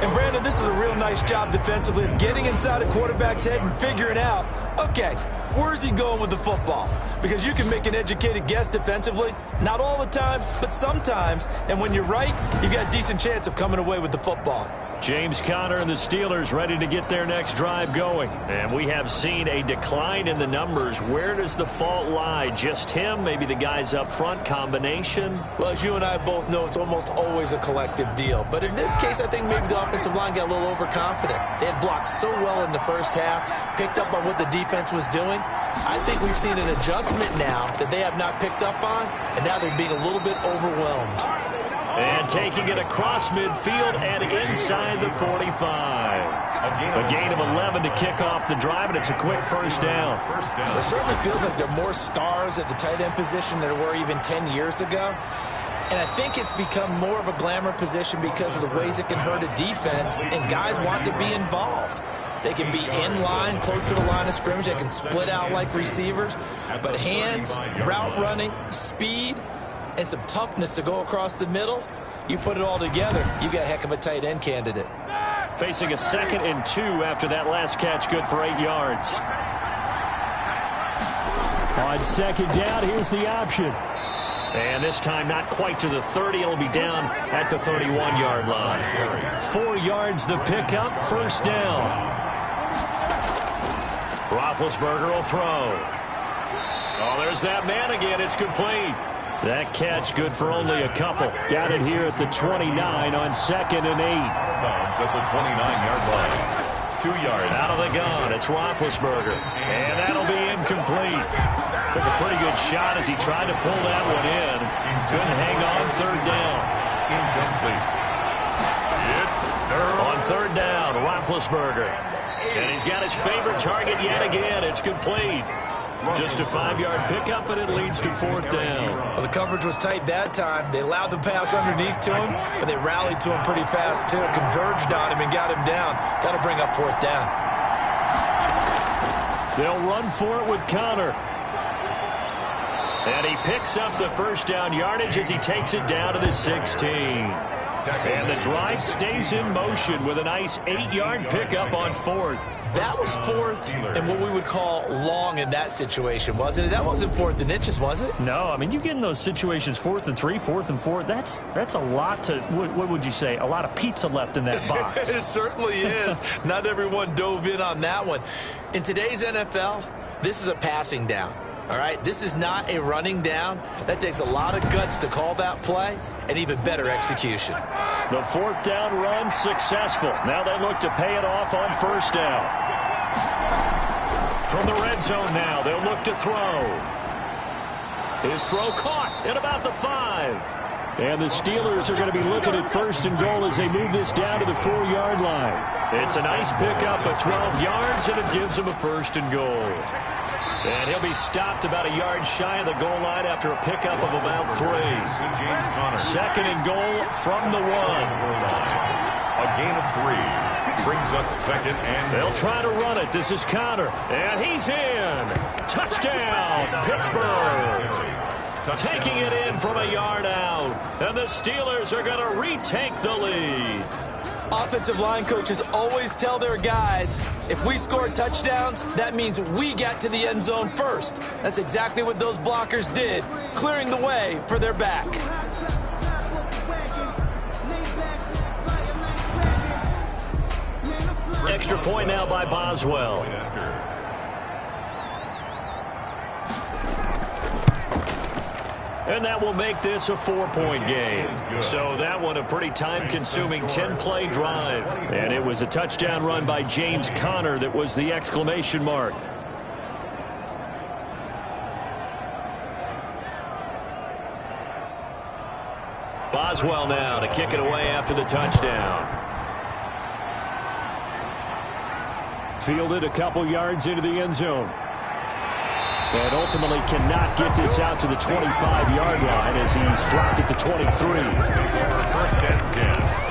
And, Brandon, this is a real nice job defensively of getting inside a quarterback's head and figuring out, okay, where's he going with the football? Because you can make an educated guess defensively, not all the time, but sometimes. And when you're right, you've got a decent chance of coming away with the football. James Conner and the Steelers ready to get their next drive going. And we have seen a decline in the numbers. Where does the fault lie? Just him? Maybe the guys up front? Combination? Well, as you and I both know, it's almost always a collective deal. But in this case, I think maybe the offensive line got a little overconfident. They had blocked so well in the first half, picked up on what the defense was doing. I think we've seen an adjustment now that they have not picked up on, and now they're being a little bit overwhelmed. And taking it across midfield and inside the 45. A gain of 11 to kick off the drive, and it's a quick 1st down. It certainly feels like there are more stars at the tight end position than there were even 10 years ago. And I think it's become more of a glamour position because of the ways it can hurt a defense, and guys want to be involved. They can be in line, close to the line of scrimmage. They can split out like receivers. But hands, route running, speed, and some toughness to go across the middle, you put it all together, you got a heck of a tight end candidate. Facing a 2nd and 2 after that last catch, good for 8 yards. On 2nd down, here's the option. And this time not quite to the 30. It'll be down at the 31-yard line. 4 yards the pickup, 1st down. Roethlisberger will throw. Oh, there's that man again. It's complete. That catch good for only a couple. Got it here at the 29 on 2nd and 8. Bounds at the 29-yard line. 2 yards. Out of the gun, it's Roethlisberger. And that'll be incomplete. Took a pretty good shot as he tried to pull that one in. Couldn't hang on 3rd down. Incomplete. On 3rd down, Roethlisberger. And he's got his favorite target yet again. It's complete. Just a 5-yard pickup, and it leads to 4th down. Well, the coverage was tight that time. They allowed the pass underneath to him, but they rallied to him pretty fast, too. Converged on him and got him down. That'll bring up 4th down. They'll run for it with Conner. And he picks up the 1st down yardage as he takes it down to the 16. And the drive stays in motion with a nice 8-yard pickup on 4th. That was 4th and what we would call long in that situation, wasn't it? That wasn't 4th and inches, was it? No, I mean, you get in those situations, 4th and 3, 4th and 4. That's a lot to, what would you say, a lot of pizza left in that box. It certainly is. Not everyone dove in on that one. In today's NFL, this is a passing down. All right, this is not a running down. That takes a lot of guts to call that play and even better execution. The 4th down run successful. Now they look to pay it off on 1st down. From the red zone now, they'll look to throw. His throw caught at about the 5. And the Steelers are going to be looking at 1st and goal as they move this down to the 4-yard line. It's a nice pickup of 12 yards, and it gives them a 1st and goal. And he'll be stopped about a yard shy of the goal line after a pickup of about 3. 2nd and goal from the 1. A gain of 3. Brings up 2nd and... They'll try to run it. This is Conner. And he's in. Touchdown, Pittsburgh. Taking it in from a yard out. And the Steelers are going to retake the lead. Offensive line coaches always tell their guys, if we score touchdowns, that means we get to the end zone first. That's exactly what those blockers did, clearing the way for their back. Extra point now by Boswell. And that will make this a 4-point game. So that one a pretty time-consuming 10-play drive. And it was a touchdown run by James Conner that was the exclamation mark. Boswell now to kick it away after the touchdown. Fielded a couple yards into the end zone. And ultimately cannot get this out to the 25-yard line as he's dropped at the 23. First and 10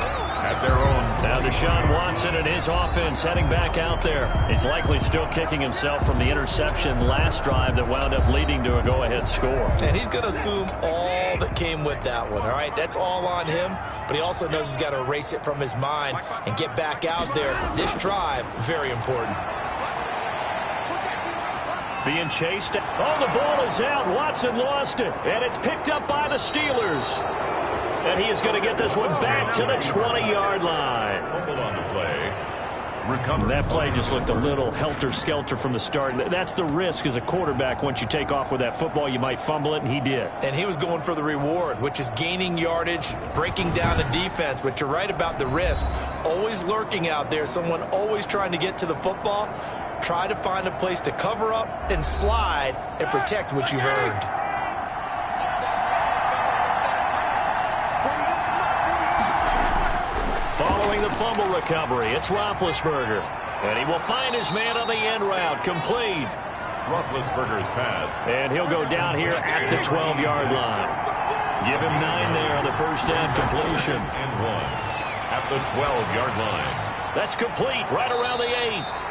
at their own. Now Deshaun Watson and his offense heading back out there. He's likely still kicking himself from the interception last drive that wound up leading to a go-ahead score. And he's going to assume all that came with that one, all right? That's all on him, but he also knows he's got to erase it from his mind and get back out there. This drive, very important. Being chased. Oh, the ball is out. Watson lost it, and it's picked up by the Steelers. And he is going to get this one back to the 20-yard line. Fumbled on the play. Recovered. That play just looked a little helter-skelter from the start. That's the risk as a quarterback. Once you take off with that football, you might fumble it, and he did. And he was going for the reward, which is gaining yardage, breaking down the defense. But you're right about the risk. Always lurking out there, someone always trying to get to the football. Try to find a place to cover up and slide and protect what you've earned. Following the fumble recovery, it's Roethlisberger. And he will find his man on the end route, complete. Roethlisberger's pass. And he'll go down here at the 12-yard line. Give him 9 there on the first down completion. And 1 at the 12-yard line. That's complete right around the 8.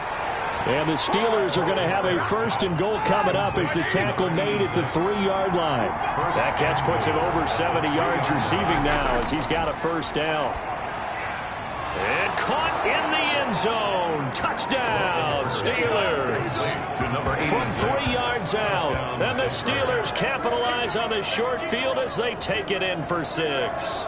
And the Steelers are going to have a first and goal coming up as the tackle made at the 3-yard line. That catch puts him over 70 yards receiving now as he's got a first down. And caught in the end zone. Touchdown, Steelers. From 3 yards out. And the Steelers capitalize on the short field as they take it in for 6.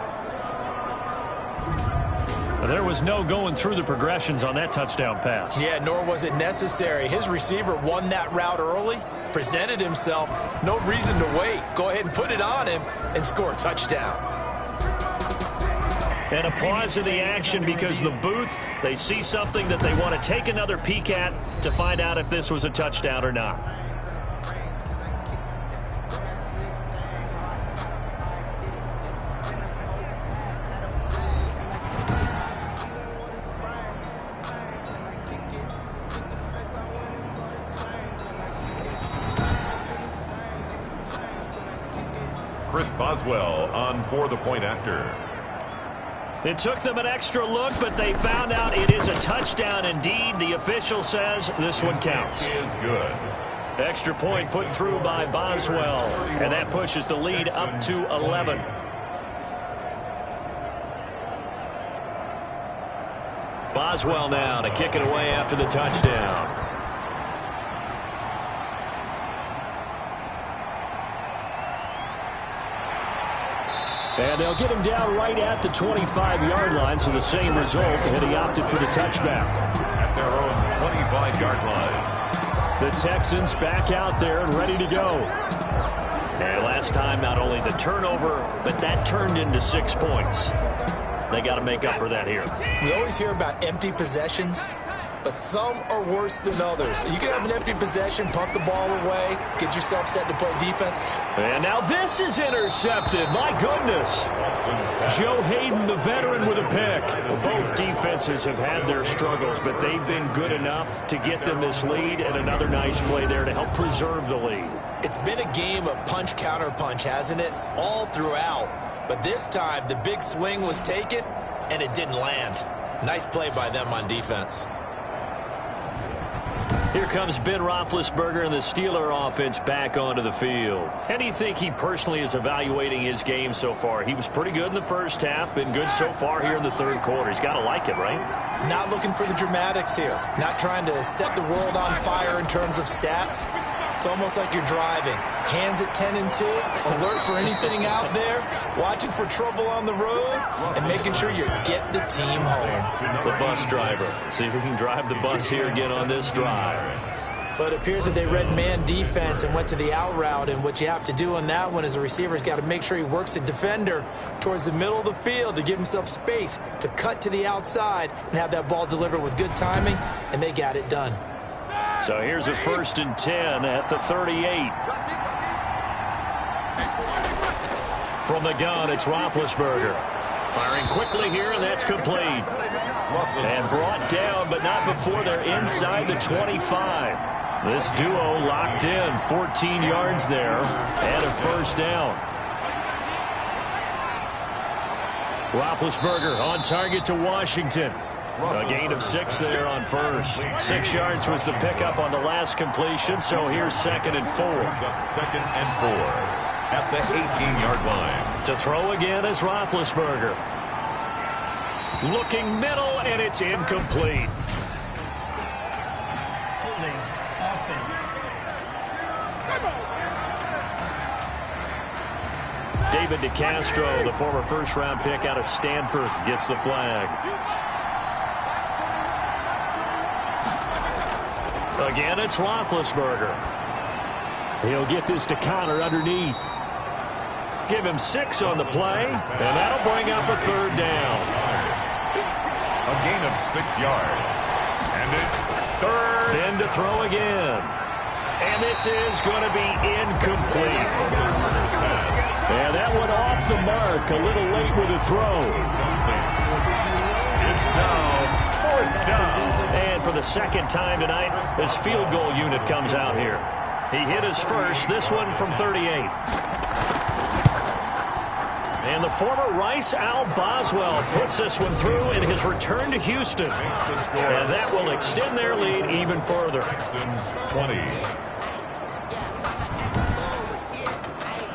There was no going through the progressions on that touchdown pass. Yeah, nor was it necessary. His receiver won that route early, presented himself. No reason to wait. Go ahead and put it on him and score a touchdown. And a pause in the action because the booth, they see something that they want to take another peek at to find out if this was a touchdown or not. Chris Boswell on for the point after. It took them an extra look, but they found out it is a touchdown indeed. The official says this one counts. It is good. Extra point put through by Boswell, and that pushes the lead up to 11. Boswell now to kick it away after the touchdown. And they'll get him down right at the 25-yard line, so the same result, and he opted for the touchback. At their own 25-yard line. The Texans back out there and ready to go. And last time, not only the turnover, but that turned into 6 points. They got to make up for that here. We always hear about empty possessions, but some are worse than others. You can have an empty possession, pump the ball away, get yourself set to play defense. And now this is intercepted. My goodness. Joe Hayden, the veteran, with a pick. Both defenses have had their struggles, but they've been good enough to get them this lead, and another nice play there to help preserve the lead. It's been a game of punch-counter-punch, hasn't it? All throughout. But this time, the big swing was taken, and it didn't land. Nice play by them on defense. Here comes Ben Roethlisberger and the Steeler offense back onto the field. How do you think he personally is evaluating his game so far? He was pretty good in the first half, been good so far here in the third quarter. He's got to like it, right? Not looking for the dramatics here. Not trying to set the world on fire in terms of stats. It's almost like you're driving. Hands at 10 and 2, alert for anything out there, watching for trouble on the road, and making sure you get the team home. The bus driver. See if he can drive the bus here again on this drive. But it appears that they read man defense and went to the out route, and what you have to do on that one is the receiver's got to make sure he works the defender towards the middle of the field to give himself space to cut to the outside and have that ball delivered with good timing, and they got it done. So here's a 1st and 10 at the 38. From the gun, it's Roethlisberger. Firing quickly here, and that's complete. And brought down, but not before they're inside the 25. This duo locked in, 14 yards there, and a 1st down. Roethlisberger on target to Washington. A gain of 6 there on 1st. 6 yards was the pickup on the last completion, so here's 2nd and 4. 2nd and 4 at the 18-yard line. To throw again is Roethlisberger. Looking middle, and it's incomplete. Holding offense. David DeCastro, the former first-round pick out of Stanford, gets the flag. Again, it's Roethlisberger. He'll get this to Connor underneath. Give him 6 on the play, and that'll bring up a 3rd down. A gain of 6 yards. And it's 3rd. Then to throw again. And this is going to be incomplete. And that one off the mark, a little late with the throw. It's now 4th down. And for the 2nd time tonight, his field goal unit comes out here. He hit his first, this one from 38. And the former Rice Al Boswell puts this one through in his return to Houston. And that will extend their lead even further. 20.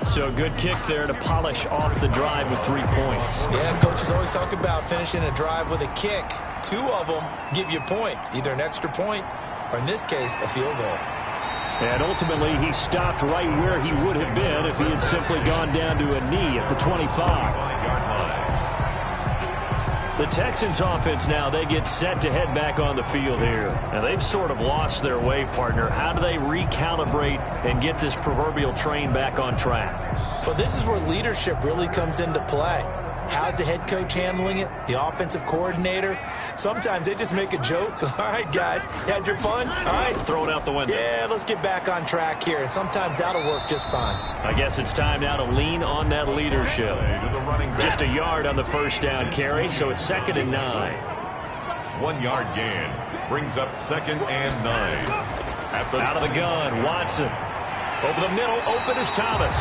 So a good kick there to polish off the drive with 3 points. Yeah, coaches always talk about finishing a drive with a kick. 2 of them give you points, either an extra point or, in this case, a field goal. And ultimately, he stopped right where he would have been if he had simply gone down to a knee at the 25. The Texans offense now, they get set to head back on the field here. Now, they've sort of lost their way, partner. How do they recalibrate and get this proverbial train back on track? Well, this is where leadership really comes into play. How's the head coach handling it? The offensive coordinator? Sometimes they just make a joke. All right, guys, you had your fun? All right. Throw it out the window. Yeah, let's get back on track here. And sometimes that'll work just fine. I guess it's time now to lean on that leadership. Just a yard on the 1st down carry, so it's 2nd and 9. 1 yard gain brings up 2nd and 9. Out of the gun, Watson. Over the middle, open is Thomas.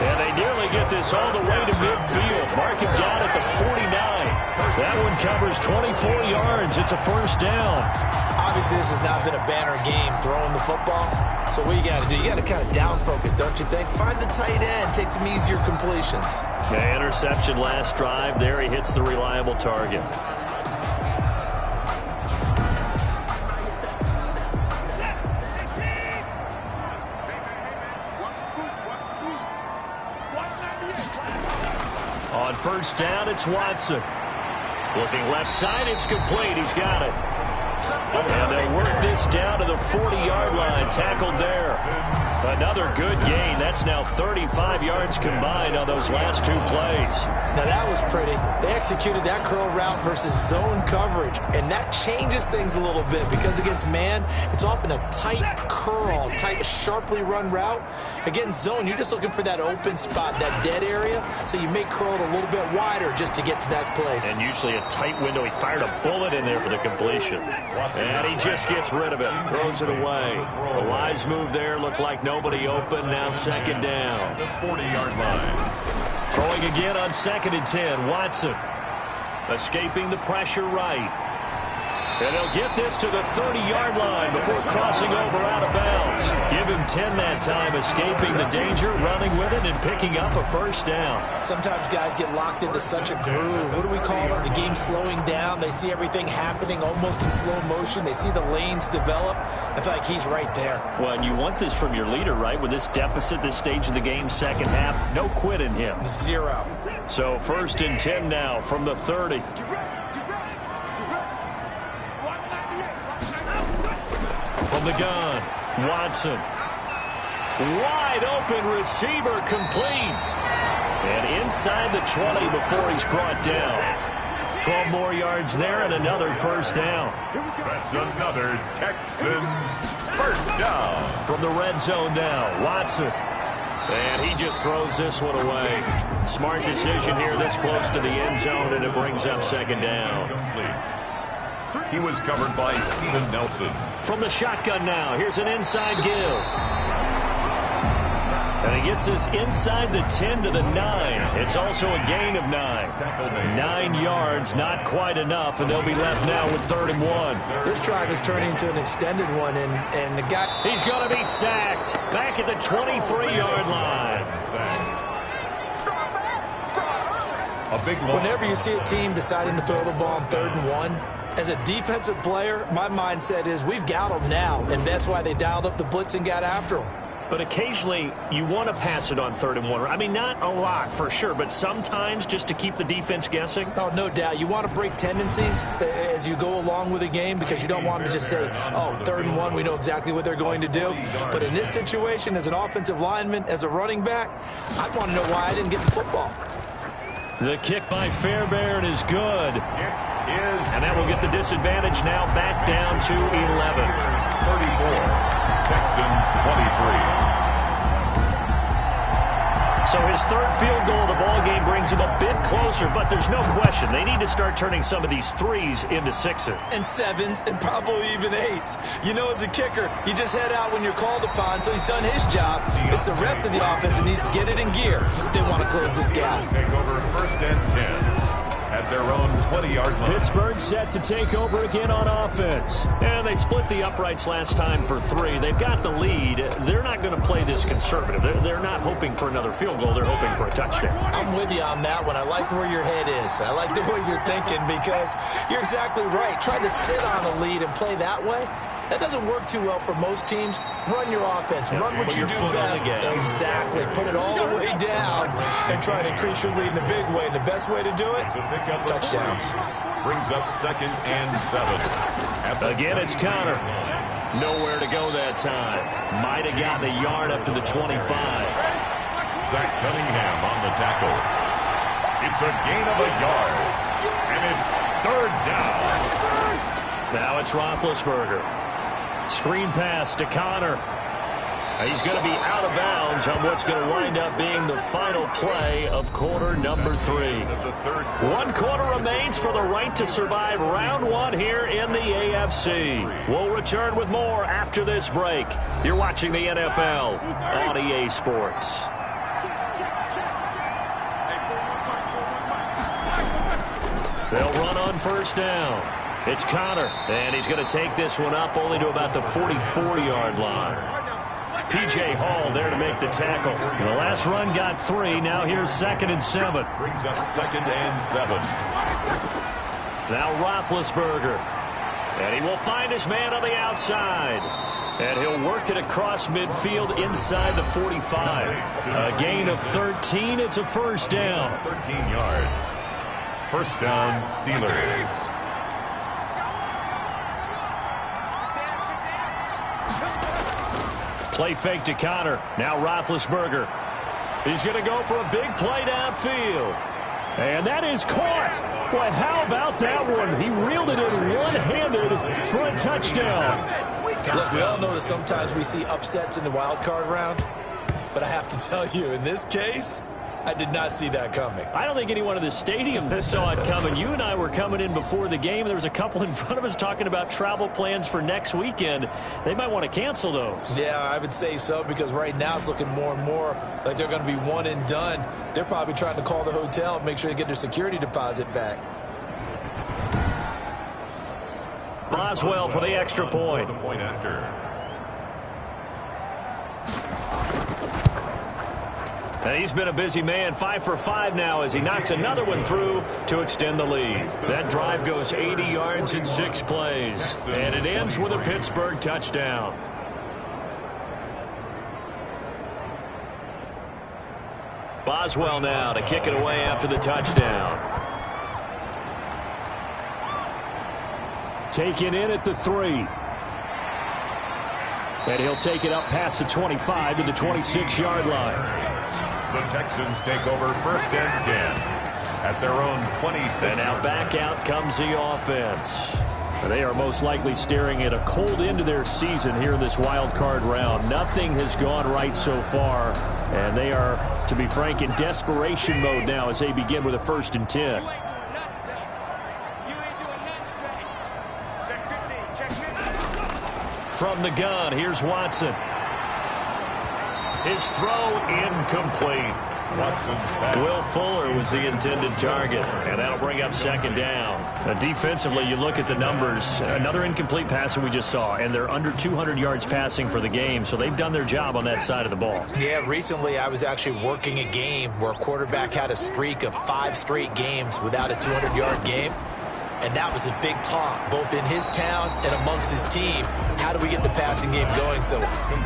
And they nearly get this all the way to midfield. Mark him down at the 49. That one covers 24 yards. It's a 1st down. Obviously, this has not been a banner game throwing the football. So what you got to do, you got to kind of down focus, don't you think? Find the tight end, take some easier completions. Yeah, interception last drive. There he hits the reliable target. On 1st down, it's Watson. Looking left side, it's complete. He's got it. And they work this down to the 40-yard line. Tackled there. Another good gain. That's now 35 yards combined on those last 2 plays. Now that was pretty. They executed that curl route versus zone coverage, and that changes things a little bit because against man, it's often a tight curl, tight, sharply run route. Against zone, you're just looking for that open spot, that dead area, so you may curl it a little bit wider just to get to that place. And usually a tight window. He fired a bullet in there for the completion. And he just gets rid of it, throws it away. A wise move there, looked like nobody open, now 2nd down. The 40-yard line. Throwing again on 2nd and 10, Watson. Escaping the pressure right. And he'll get this to the 30-yard line before crossing over out of bounds. Give him 10 that time, escaping the danger, running with it, and picking up a first down. Sometimes guys get locked into such a groove. What do we call it? The game slowing down. They see everything happening almost in slow motion. They see the lanes develop. I feel like he's right there. Well, and you want this from your leader, right? With this deficit, this stage of the game, second half, no quit in him. 0. So 1st and 10 now from the 30. From the gun, Watson. Wide open receiver, complete. And inside the 20 before he's brought down. 12 more yards there and another first down. That's another Texans first down. From the red zone now, Watson. And he just throws this one away. Smart decision here this close to the end zone, and it brings up second down. He was covered by Steven Nelson. From the shotgun now, here's an inside give. And he gets this inside the 10 to the 9. It's also a gain of 9. 9 yards, not quite enough, and they'll be left now with 3rd and 1. This drive is turning into an extended one, and the guy... He's going to be sacked back at the 23-yard line. A big loss. Whenever you see a team deciding to throw the ball on 3rd and 1, as a defensive player, my mindset is we've got them now, and that's why they dialed up the blitz and got after them. But occasionally, you want to pass it on 3rd and 1. I mean, not a lot for sure, but sometimes just to keep the defense guessing. Oh, no doubt. You want to break tendencies as you go along with the game because you don't want to just say, oh, 3rd and 1, we know exactly what they're going to do. But in this situation, as an offensive lineman, as a running back, I'd want to know why I didn't get the football. The kick by Fairbairn is good. And that will get the disadvantage now back down to 11. 34. Texans 23. So his 3rd field goal of the ball game brings him a bit closer, but there's no question they need to start turning some of these 3s into 6s. And 7s and probably even 8s. You know, as a kicker, you just head out when you're called upon, so he's done his job. It's the rest of the offense that needs to get it in gear if they want to close this gap. Take over 1st and 10. At their own 20-yard line. Pittsburgh set to take over again on offense. And they split the uprights last time for 3. They've got the lead. They're not going to play this conservative. They're not hoping for another field goal. They're hoping for a touchdown. I'm with you on that one. I like where your head is. I like the way you're thinking because you're exactly right. Trying to sit on a lead and play that way, that doesn't work too well for most teams. Run your offense. Run what you do best. Exactly. Put it all the way down and try to increase your lead in a big way. And the best way to do it, touchdowns. Brings up 2nd and 7. Again, it's Connor. Nowhere to go that time. Might have gotten a yard up to the 25. Zach Cunningham on the tackle. It's a gain of a yard. And it's 3rd down. Now it's Roethlisberger. Screen pass to Connor. He's going to be out of bounds on what's going to wind up being the final play of quarter number 3. 1 quarter remains for the right to survive round 1 here in the AFC. We'll return with more after this break. You're watching the NFL on EA Sports. They'll run on 1st down. It's Connor, and he's going to take this one up only to about the 44-yard line. P.J. Hall there to make the tackle. The last run got 3. Now here's 2nd and 7. Brings up 2nd and 7. Now Roethlisberger. And he will find his man on the outside. And he'll work it across midfield inside the 45. A gain of 13. It's a first down. 13 yards. First down, Steelers. Play fake to Connor. Now Roethlisberger. He's going to go for a big play downfield. And that is caught. Boy, how about that one? He reeled it in one-handed for a touchdown. Look, we all know that sometimes we see upsets in the wild card round. But I have to tell you, in this case, I did not see that coming. I don't think anyone in the stadium saw it coming. You and I were coming in before the game. There was a couple in front of us talking about travel plans for next weekend. They might want to cancel those. Yeah, I would say so because right now it's looking more and more like they're going to be one and done. They're probably trying to call the hotel and make sure they get their security deposit back. Boswell for the extra point. The point after. And he's been a busy man, 5 for 5 now as he knocks another one through to extend the lead. That drive goes 80 yards in 6 plays. And it ends with a Pittsburgh touchdown. Boswell now to kick it away after the touchdown. Taken in at the 3. And he'll take it up past the 25 to the 26-yard line. The Texans take over first and 10 at their own 26. And now back out comes the offense. They are most likely staring at a cold end to their season here in this wild card round. Nothing has gone right so far, and they are, to be frank, in desperation mode now as they begin with a 1st and 10. From the gun, here's Watson. His throw incomplete. Watson's pass. Will Fuller was the intended target, and that'll bring up 2nd down. Defensively, you look at the numbers. Another incomplete pass that we just saw, and they're under 200 yards passing for the game, so they've done their job on that side of the ball. Yeah, recently I was actually working a game where a quarterback had a streak of 5 straight games without a 200-yard game. And that was a big talk, both in his town and amongst his team. How do we get the passing game going? So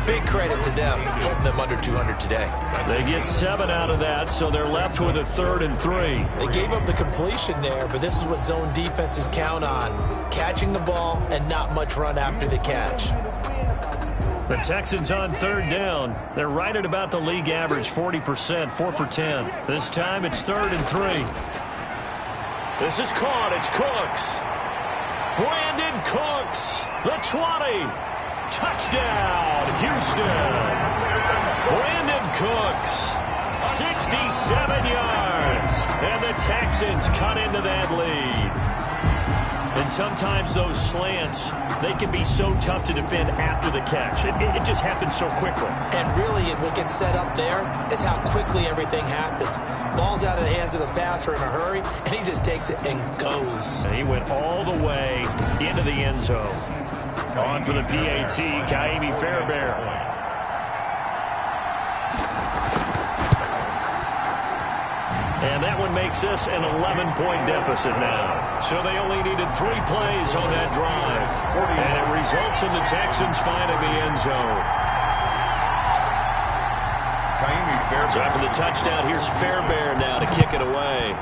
big credit to them, holding them under 200 today. They get 7 out of that, so they're left with a 3rd and 3. They gave up the completion there, but this is what zone defenses count on. Catching the ball and not much run after the catch. The Texans on 3rd down. They're right at about the league average, 40%, 4 for 10. This time it's 3rd and 3. This is caught. It's Cooks. Brandon Cooks. The 20. Touchdown, Houston. Brandon Cooks. 67 yards. And the Texans cut into that lead. And sometimes those slants, they can be so tough to defend after the catch. It just happens so quickly. And really, what gets set up there is how quickly everything happens. Ball's out of the hands of the passer in a hurry, and he just takes it and goes. And he went all the way into the end zone. On for the PAT, Kaimi Fairbairn. And that one makes this an 11-point deficit now. So they only needed 3 plays on that drive. And it results in the Texans finding the end zone. So after the touchdown, here's Fairbairn now to kick it away.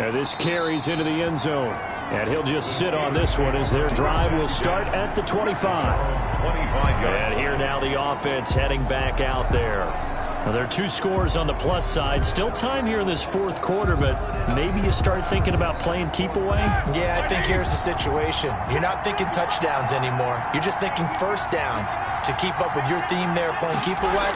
And this carries into the end zone. And he'll just sit on this one as their drive will start at the 25. 25 yards. And here now the offense heading back out there. Well, there are 2 scores on the plus side. Still time here in this 4th quarter, but maybe you start thinking about playing keep away? Yeah, I think here's the situation. You're not thinking touchdowns anymore. You're just thinking 1st downs. To keep up with your theme there, playing keep away,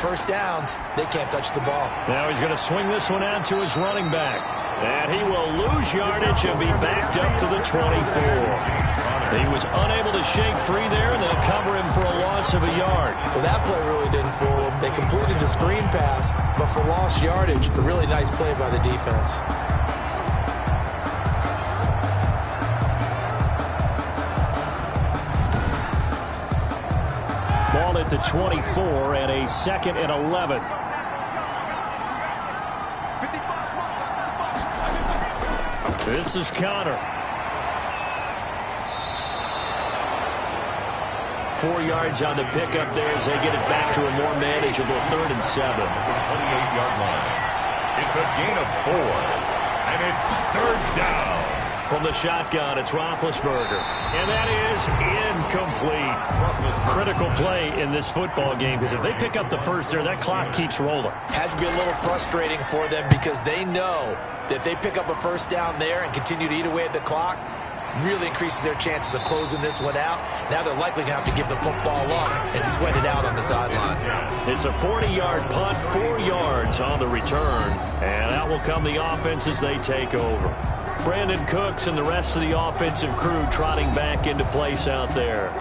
1st downs, they can't touch the ball. Now he's going to swing this one out to his running back. And he will lose yardage and be backed up to the 24. He was unable to shake free there, and they'll cover him for a loss of a yard. Well, that play really didn't fool him. They completed the screen pass, but for lost yardage, a really nice play by the defense. Ball at the 24 and a 2nd and 11. This is Connor. 4 yards on the pickup there as they get it back to a more manageable 3rd and 7. 28-yard line. It's a gain of 4. And it's 3rd down. From the shotgun, it's Roethlisberger. And that is incomplete. Critical play in this football game, because if they pick up the first there, that clock keeps rolling. Has to be a little frustrating for them because they know that if they pick up a 1st down there and continue to eat away at the clock, really increases their chances of closing this one out. Now they're likely going to have to give the football up and sweat it out on the sideline. It's a 40-yard punt, 4 yards on the return. And out will come the offense as they take over. Brandon Cooks and the rest of the offensive crew trotting back into place out there.